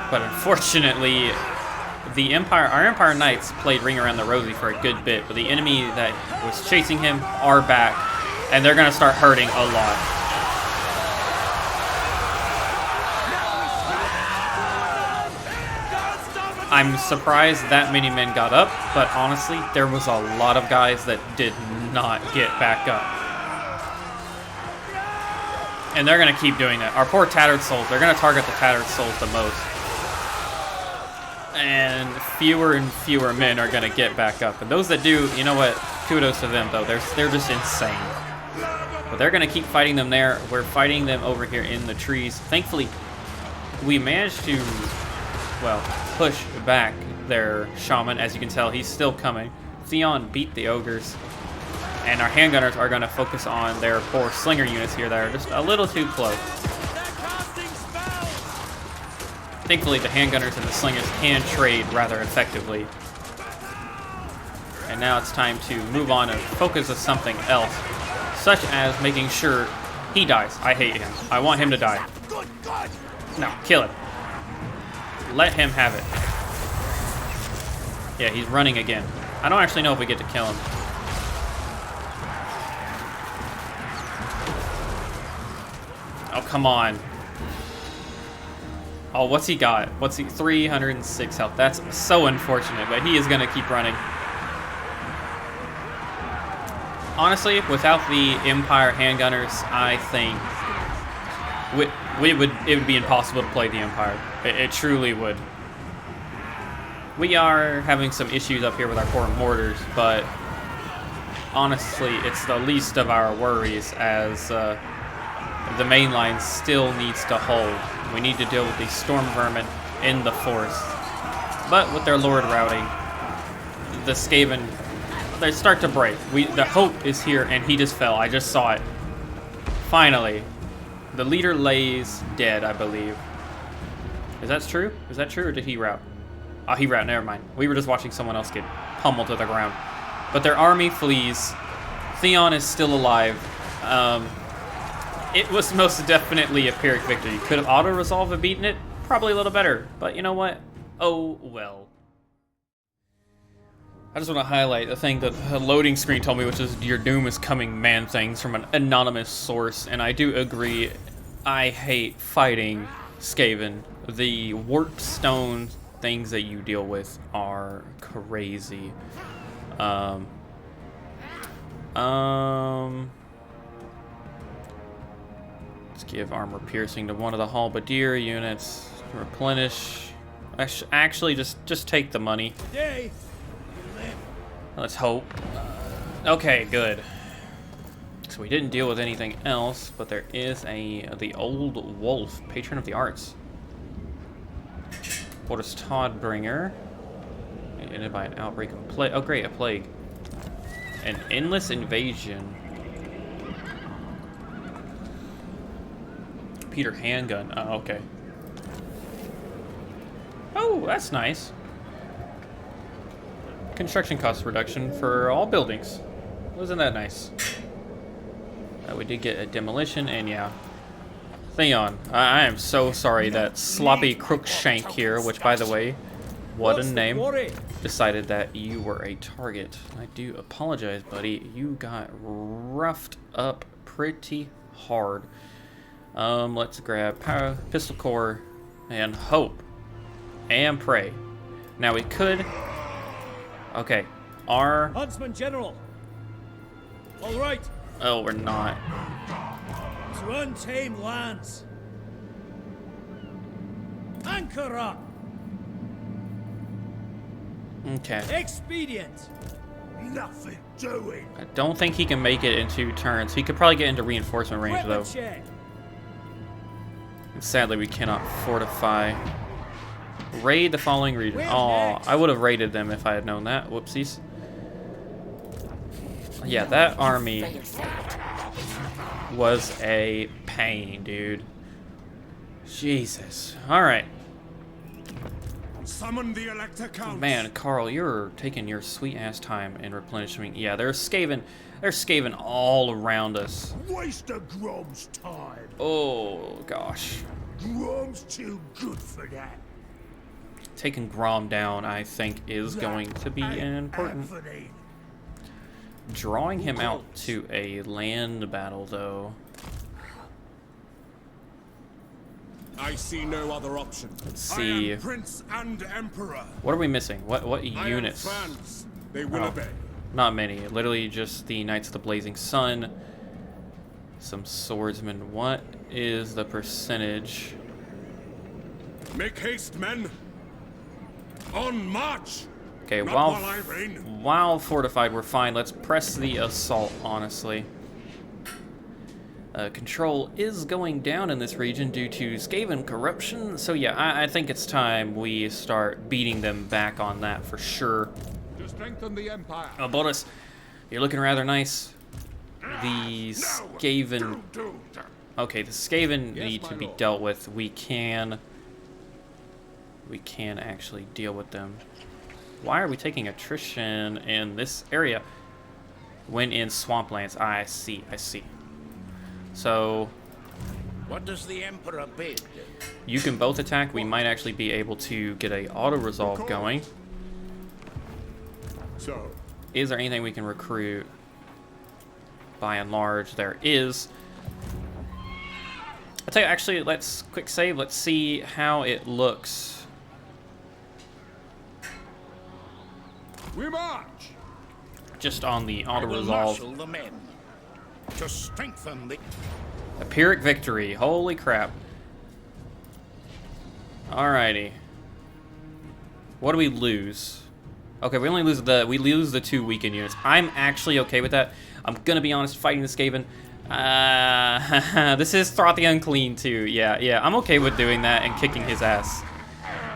But unfortunately, our Empire Knights played Ring Around the Rosie for a good bit, but the enemy that was chasing him are back, and they're going to start hurting a lot. I'm surprised that many men got up, but honestly, there was a lot of guys that did not get back up. And they're going to keep doing that. Our poor Tattered Souls, they're going to target the Tattered Souls the most. And fewer men are going to get back up. And those that do, you know what, kudos to them, though. They're just insane. But they're going to keep fighting them there. We're fighting them over here in the trees. Thankfully, we managed to, well, push back their shaman. As you can tell, he's still coming. Theon beat the ogres. And our handgunners are going to focus on their poor slinger units here that are just a little too close. Thankfully, the handgunners and the slingers can trade rather effectively. And now it's time to move on and focus on something else, such as making sure he dies. I hate him. I want him to die. No, kill him. Let him have it. Yeah, he's running again. I don't actually know if we get to kill him. Oh, come on. Oh, what's he got? What's he? 306 health. That's so unfortunate, but he is going to keep running. Honestly, without the Empire handgunners, I think it would be impossible to play the Empire. It truly would. We are having some issues up here with our poor mortars, but honestly, it's the least of our worries as the main line still needs to hold. We need to deal with these storm vermin in the forest. But with their lord routing, the Skaven, they start to break. The hope is here, and he just fell. I just saw it. Finally. The leader lays dead, I believe. Is that true? Is that true, or did he rout? Oh, he rout. Never mind. We were just watching someone else get pummeled to the ground. But their army flees. Theon is still alive. It was most definitely a Pyrrhic victory. Could have auto-resolved and beaten it? Probably a little better. But you know what? Oh, well. I just want to highlight the thing that the loading screen told me, which is your doom is coming, man things from an anonymous source. And I do agree. I hate fighting Skaven. The warp stone things that you deal with are crazy. Let's give armor piercing to one of the halberdier units. Replenish. Actually, just take the money. Let's hope. Okay, good. So we didn't deal with anything else, but there is the old wolf, patron of the arts. What is Toddbringer? Ended by an outbreak of plague. Oh, great, a plague. An endless invasion. Peter handgun. Oh, okay. Oh, that's nice. Construction cost reduction for all buildings. Wasn't that nice? We did get a demolition, and yeah. Theon, I am so sorry that Sloppy Crookshank here, which by the way, what a name, decided that you were a target. I do apologize, buddy. You got roughed up pretty hard. Let's grab power, pistol core, and hope, and pray. Now we could. Okay, our Huntsman General. All right. Oh, we're not. To untamed lands. Anchor up. Okay. Expedient. Nothing doing. I don't think he can make it in 2 turns. He could probably get into reinforcement range though. Check. And sadly, we cannot fortify. Raid the following region. Oh, I would have raided them if I had known that. Whoopsies. Yeah, that army. was a pain, dude. Jesus. Alright. Summon the Elector Count. Man, Karl, you're taking your sweet-ass time in replenishing. Yeah, there's Skaven all around us. Waste of Grom's time. Oh, gosh. Grom's too good for that. Taking Grom down, I think, is going to be important. Anthony. Drawing him out to a land battle, though. I see no other option. Let's I see. am Prince and Emperor. What are we missing? What I units? am Franz. They will Oh. obey. Not many. Literally just the Knights of the Blazing Sun. Some swordsmen. What is the percentage? Make haste, men. On march. Okay, Not while while I reign. fortified, we're fine. Let's press the assault, honestly. Control is going down in this region due to Skaven corruption. So yeah, I think it's time we start beating them back on that for sure. To strengthen the empire. Oh, Boris, you're looking rather nice. The Skaven... Okay, the Skaven Yes, need my to be lord. dealt with. We can actually deal with them. Why are we taking attrition in this area when in swamplands? I see. So What does the Emperor bid? you can both attack. We might actually be able to get a auto resolve going. So, Is there anything we can recruit? By and large, there is. I'll tell you, actually, let's quick save. Let's see how it looks. we march. Just on the I auto will resolve. marshal the men to strengthen the... A Pyrrhic victory. Holy crap. Alrighty. What do we lose? Okay, we only lose the 2 weakened units. I'm actually okay with that. I'm gonna be honest, fighting the Skaven. This is Throth the Unclean too. Yeah, I'm okay with doing that and kicking his ass.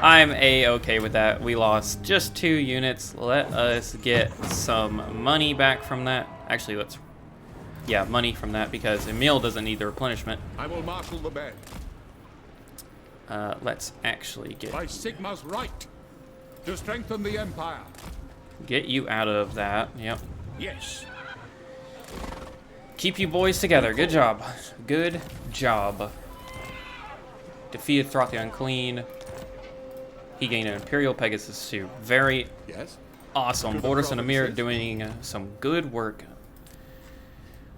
I'm okay with that. We lost just 2 units. Let us get some money back from that. Actually, money from that because Emil doesn't need the replenishment. I will marshal the men. Let's actually By Sigmar's right. To strengthen the empire. get you out of that. Yep. Yes. Keep you boys together. Good job. Good job. Defeated Throth the Unclean. He gained an Imperial Pegasus too. Very Yes. awesome. Boris and Amir doing some good work.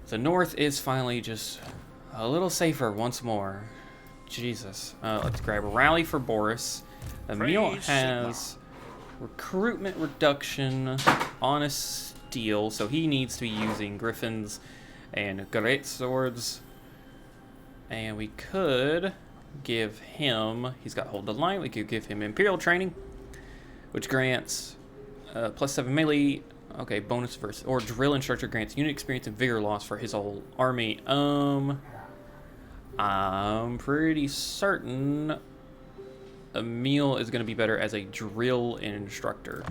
The north is finally just a little safer once more. Jesus. Let's grab a rally for Boris. Emil Praise has recruitment reduction on a steel, so he needs to be using griffins and great swords. And we could give him, he's got hold the line, we could give him Imperial training, which grants +7 melee, okay, bonus versus, or drill instructor grants unit experience and vigor loss for his whole army. I'm pretty certain Emil is going to be better as a drill instructor.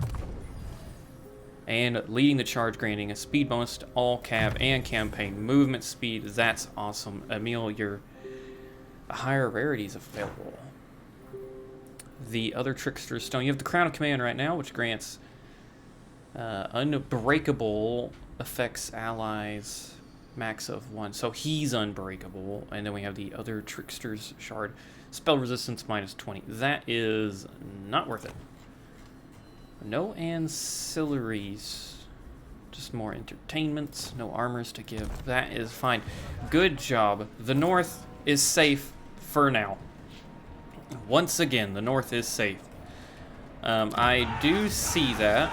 And leading the charge, granting a speed bonus to all cav and campaign movement speed. That's awesome. Emil, your higher rarities available. The other Trickster Stone. You have the Crown of Command right now, which grants unbreakable, affects allies max of 1. So he's unbreakable. And then we have the other Trickster's Shard. Spell resistance -20. That is not worth it. No ancillaries. Just more entertainments. No armors to give. That is fine. Good job. The north is safe for now. Once again, the north is safe. I do see that.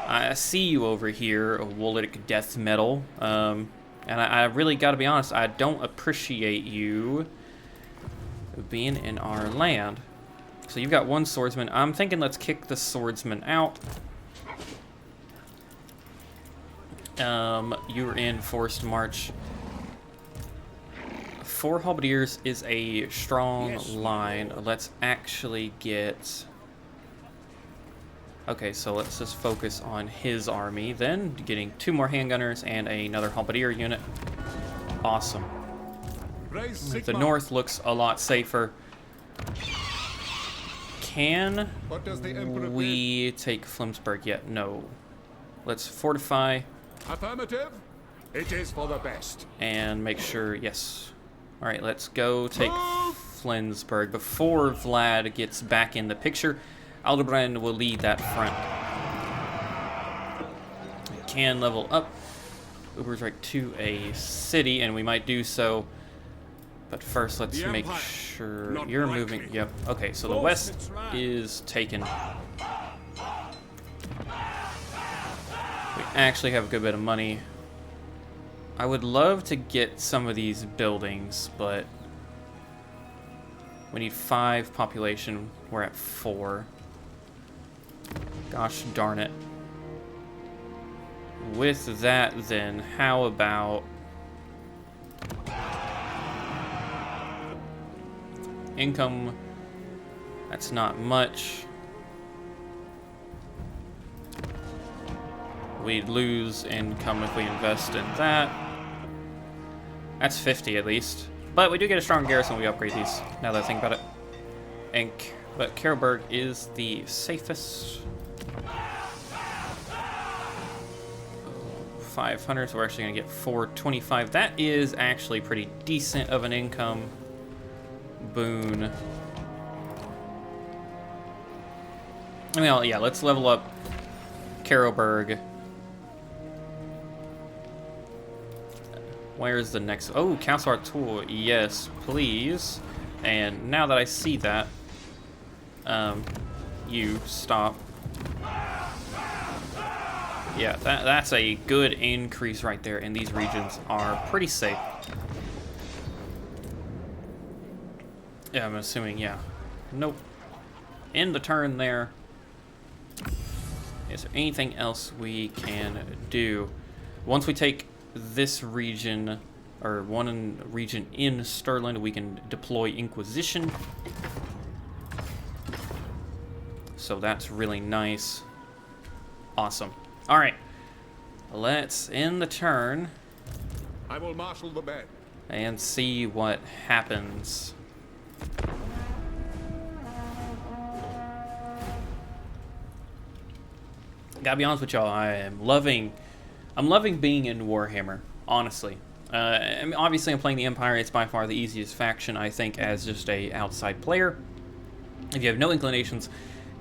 I see you over here, Wolitic Death Metal. And I really gotta be honest, I don't appreciate you being in our land. So you've got 1 swordsman. I'm thinking let's kick the swordsman out. You're in forced march. 4 halberdiers is a strong line. Let's actually get Okay, so let's just focus on his army then, getting 2 more handgunners and another halberdier unit. Awesome. Raise The Sigmar. north looks a lot safer. Can What does the Emperor we take Flemsburg yet? No. Let's fortify Affirmative. It is for the best. and make sure, yes. All right, let's go take Flensburg. Before Vlad gets back in the picture, Aldebrand will lead that front. We can level up Ubersreich to a city, and we might do so. But first, let's The make Empire. sure Not you're likely. moving. Yep. Okay, so the Close, west it's right. is taken. We actually have a good bit of money. I would love to get some of these buildings, but we need 5 population. We're at 4. Gosh darn it. With that, then, how about income? That's not much. We'd lose income if we invest in that. That's 50 at least. But we do get a strong garrison when we upgrade these, now that I think about it. But Karlberg is the safest. 500, so we're actually going to get 425. That is actually pretty decent of an income boon. I mean, yeah, let's level up Karlberg. Where's the next? Oh, Council Artois. Yes, please. And now that I see that, you stop. Yeah, that's a good increase right there, and these regions are pretty safe. Yeah, I'm assuming, yeah. Nope. End the turn there. Is there anything else we can do? Once we take this region, or one region in Stirland, we can deploy Inquisition. So that's really nice. Awesome. All right, let's end the turn I will marshal the men. and see what happens. Gotta be honest with y'all, I'm loving being in Warhammer, honestly. I mean, obviously I'm playing the Empire. It's by far the easiest faction, I think, as just a outside player, if you have no inclinations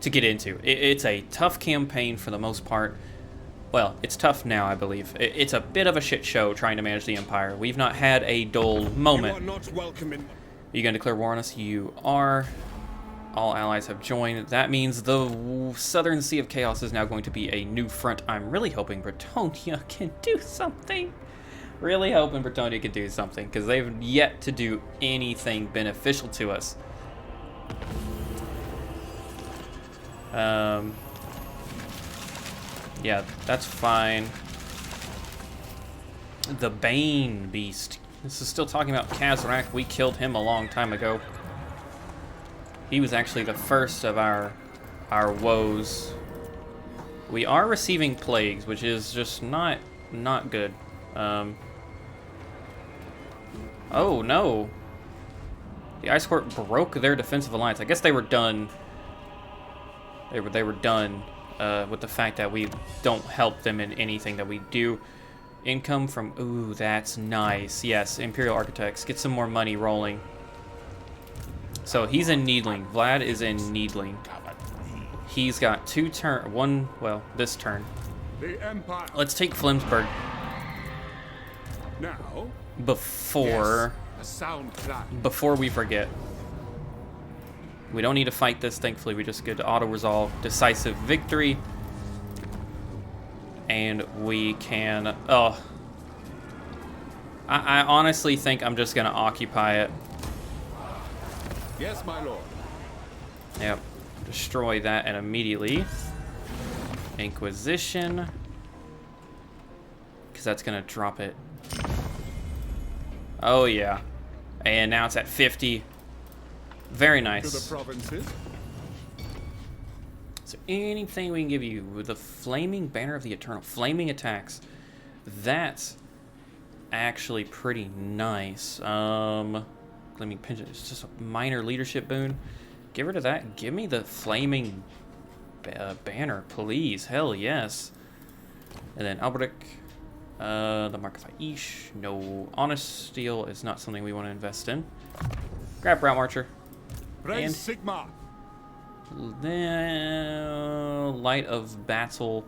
to get into. It's a tough campaign for the most part. Well, it's tough now, I believe. It's a bit of a shit show trying to manage the Empire. We've not had a dull moment. You are not welcome in. Are you going to declare war on us? You are. All allies have joined. That means the Southern Sea of Chaos is now going to be a new front. I'm really hoping Bretonnia can do something. Really hoping Bretonnia can do something, because they've yet to do anything beneficial to us. Yeah, that's fine. The Bane Beast. This is still talking about Kazrak. We killed him a long time ago. He was actually the first of our woes. We are receiving plagues, which is just not good. Oh no. The Ice Court broke their defensive alliance. I guess they were done. They were done with the fact that we don't help them in anything that we do. Income from, ooh, that's nice. Yes, Imperial Architects. Get some more money rolling. So he's in Needling. Vlad is in Needling. He's got this turn. The Empire. Let's take Flemsburg Now. before A sound plan. before we forget. We don't need to fight this, thankfully. We just get auto-resolve, decisive victory. And we can... Oh. I honestly think I'm just going to occupy it. Yes, my lord. Yep. Destroy that and immediately. Inquisition. Because that's going to drop it. Oh, yeah. And now it's at 50. Very To the nice. provinces. Is there anything we can give you with the Flaming Banner of the Eternal? Flaming attacks. That's actually pretty nice. Gleaming Pension. It's just a minor leadership boon. Get rid of that. Give me the Flaming Banner, please. Hell yes. And then Albrecht. The Mark of Aish. No. Honest Steel is not something we want to invest in. Grab Route Marcher. Praise Sigmar. Then Light of Battle.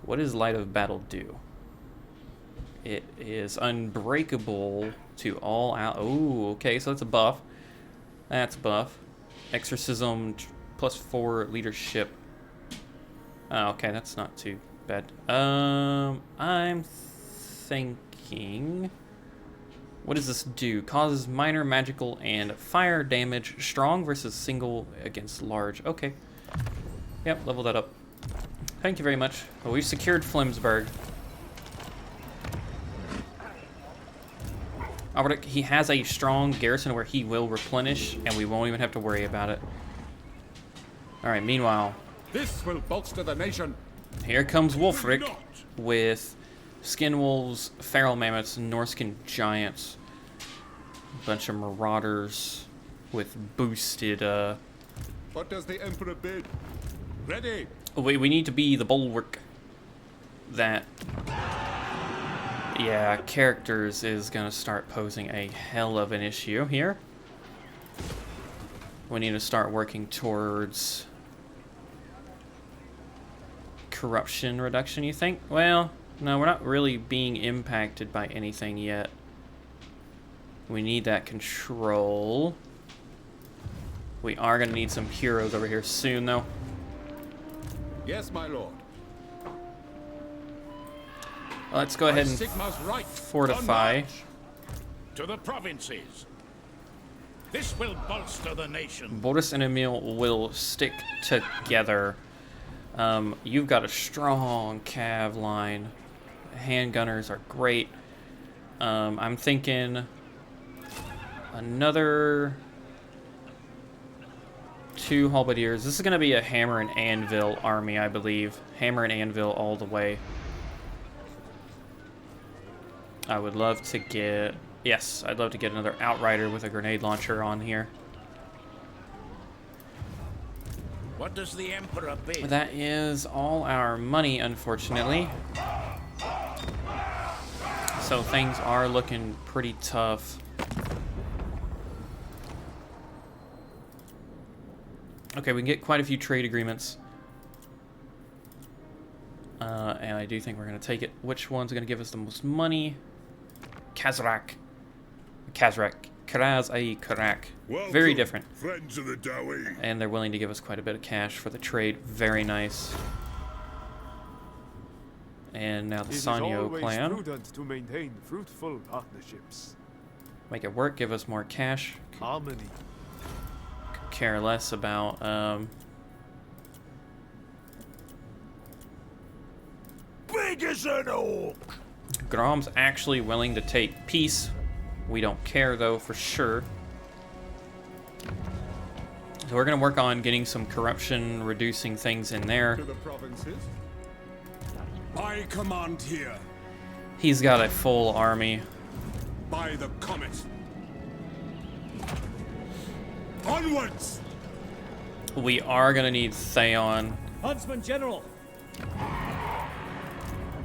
What does Light of Battle do? It is unbreakable to all out. Oh, okay, so that's a buff. That's a buff. Exorcism +4 leadership. Oh, okay, that's not too bad. I'm thinking. What does this do? Causes minor magical and fire damage. Strong versus single against large. Okay. Yep, level that up. Thank you very much. Well, we've secured Flemsburg. Albrecht, he has a strong garrison where he will replenish, and we won't even have to worry about it. Alright, meanwhile, This will bolster the nation. here comes Wulfric with Skin Wolves, Feral Mammoths, Norskin Giants. A bunch of Marauders with boosted, What does the Emperor bid? Ready. We need to be the bulwark that... Yeah, characters is gonna start posing a hell of an issue here. We need to start working towards... corruption reduction, you think? Well... No, we're not really being impacted by anything yet. We need that control. We are going to need some heroes over here soon, though. Yes, my lord. Let's go ahead and Sigmar's right. fortify. On march. To the provinces. This will bolster the nation. Boris and Emil will stick together. You've got a strong cav line. Handgunners are great. I'm thinking another 2 halberdiers. This is going to be a hammer and anvil army, I believe. Hammer and anvil all the way. I would love to get... Yes, I'd love to get another outrider with a grenade launcher on here. What does the Emperor bid? That is all our money, unfortunately. So things are looking pretty tough. Okay, we can get quite a few trade agreements. And I do think we're going to take it. Which one's going to give us the most money? Kazrak. Karak. Very different. Friends of the Dowie. And they're willing to give us quite a bit of cash for the trade. Very nice. And now the It is Sanyo always clan. prudent to maintain fruitful partnerships. Make it work, give us more cash. Harmony. Could care less about, Big as an oak. Grom's actually willing to take peace. We don't care, though, for sure. So we're going to work on getting some corruption, reducing things in there. To the provinces. I command here. He's got a full army. By the comet. Onwards. We are going to need Theon. Huntsman General.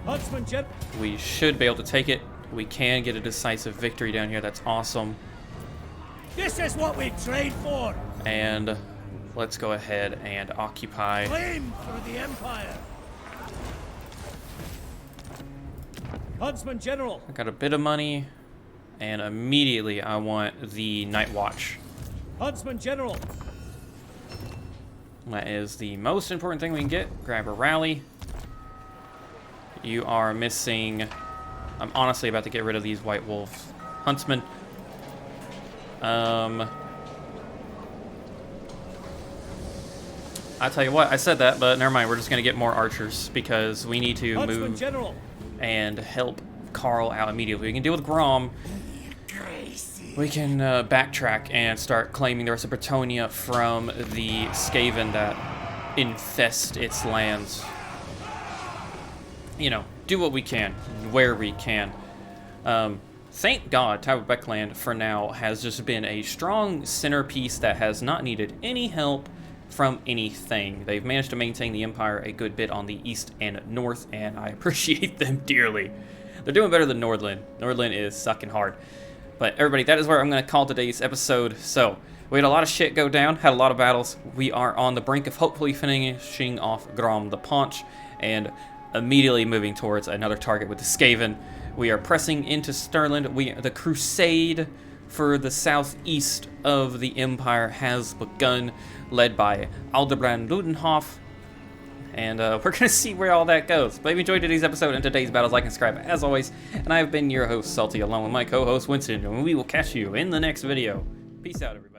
Huntsman General. We should be able to take it. We can get a decisive victory down here. That's awesome. This is what we trade for. And let's go ahead and occupy. Claim for the Empire. Huntsman General. I got a bit of money. And immediately I want the Night Watch. Huntsman General. That is the most important thing we can get. Grab a rally. You are missing... I'm honestly about to get rid of these White Wolf Huntsmen. I tell you what, I said that, but never mind. We're just going to get more archers because we need to Huntsman move General. and help Karl out immediately. We can deal with Grom. we can backtrack and start claiming the rest of Bretonnia from the Skaven that infest its lands. You know, do what we can, where we can. Thank God, Beckland for now has just been a strong centerpiece that has not needed any help from anything. They've managed to maintain the Empire a good bit on the east and north, and I appreciate them dearly. They're doing better than Nordland. Nordland is sucking hard. But everybody, that is where I'm going to call today's episode. So, we had a lot of shit go down, had a lot of battles. We are on the brink of hopefully finishing off Grom the Paunch, and immediately moving towards another target with the Skaven. We are pressing into Stirland. The crusade for the southeast of the Empire has begun, led by Aldebrand Ludenhof. And we're going to see where all that goes. But if you enjoyed today's episode and today's battles, like and subscribe as always. And I've been your host, Salty, along with my co-host, Winston. And we will catch you in the next video. Peace out, everybody.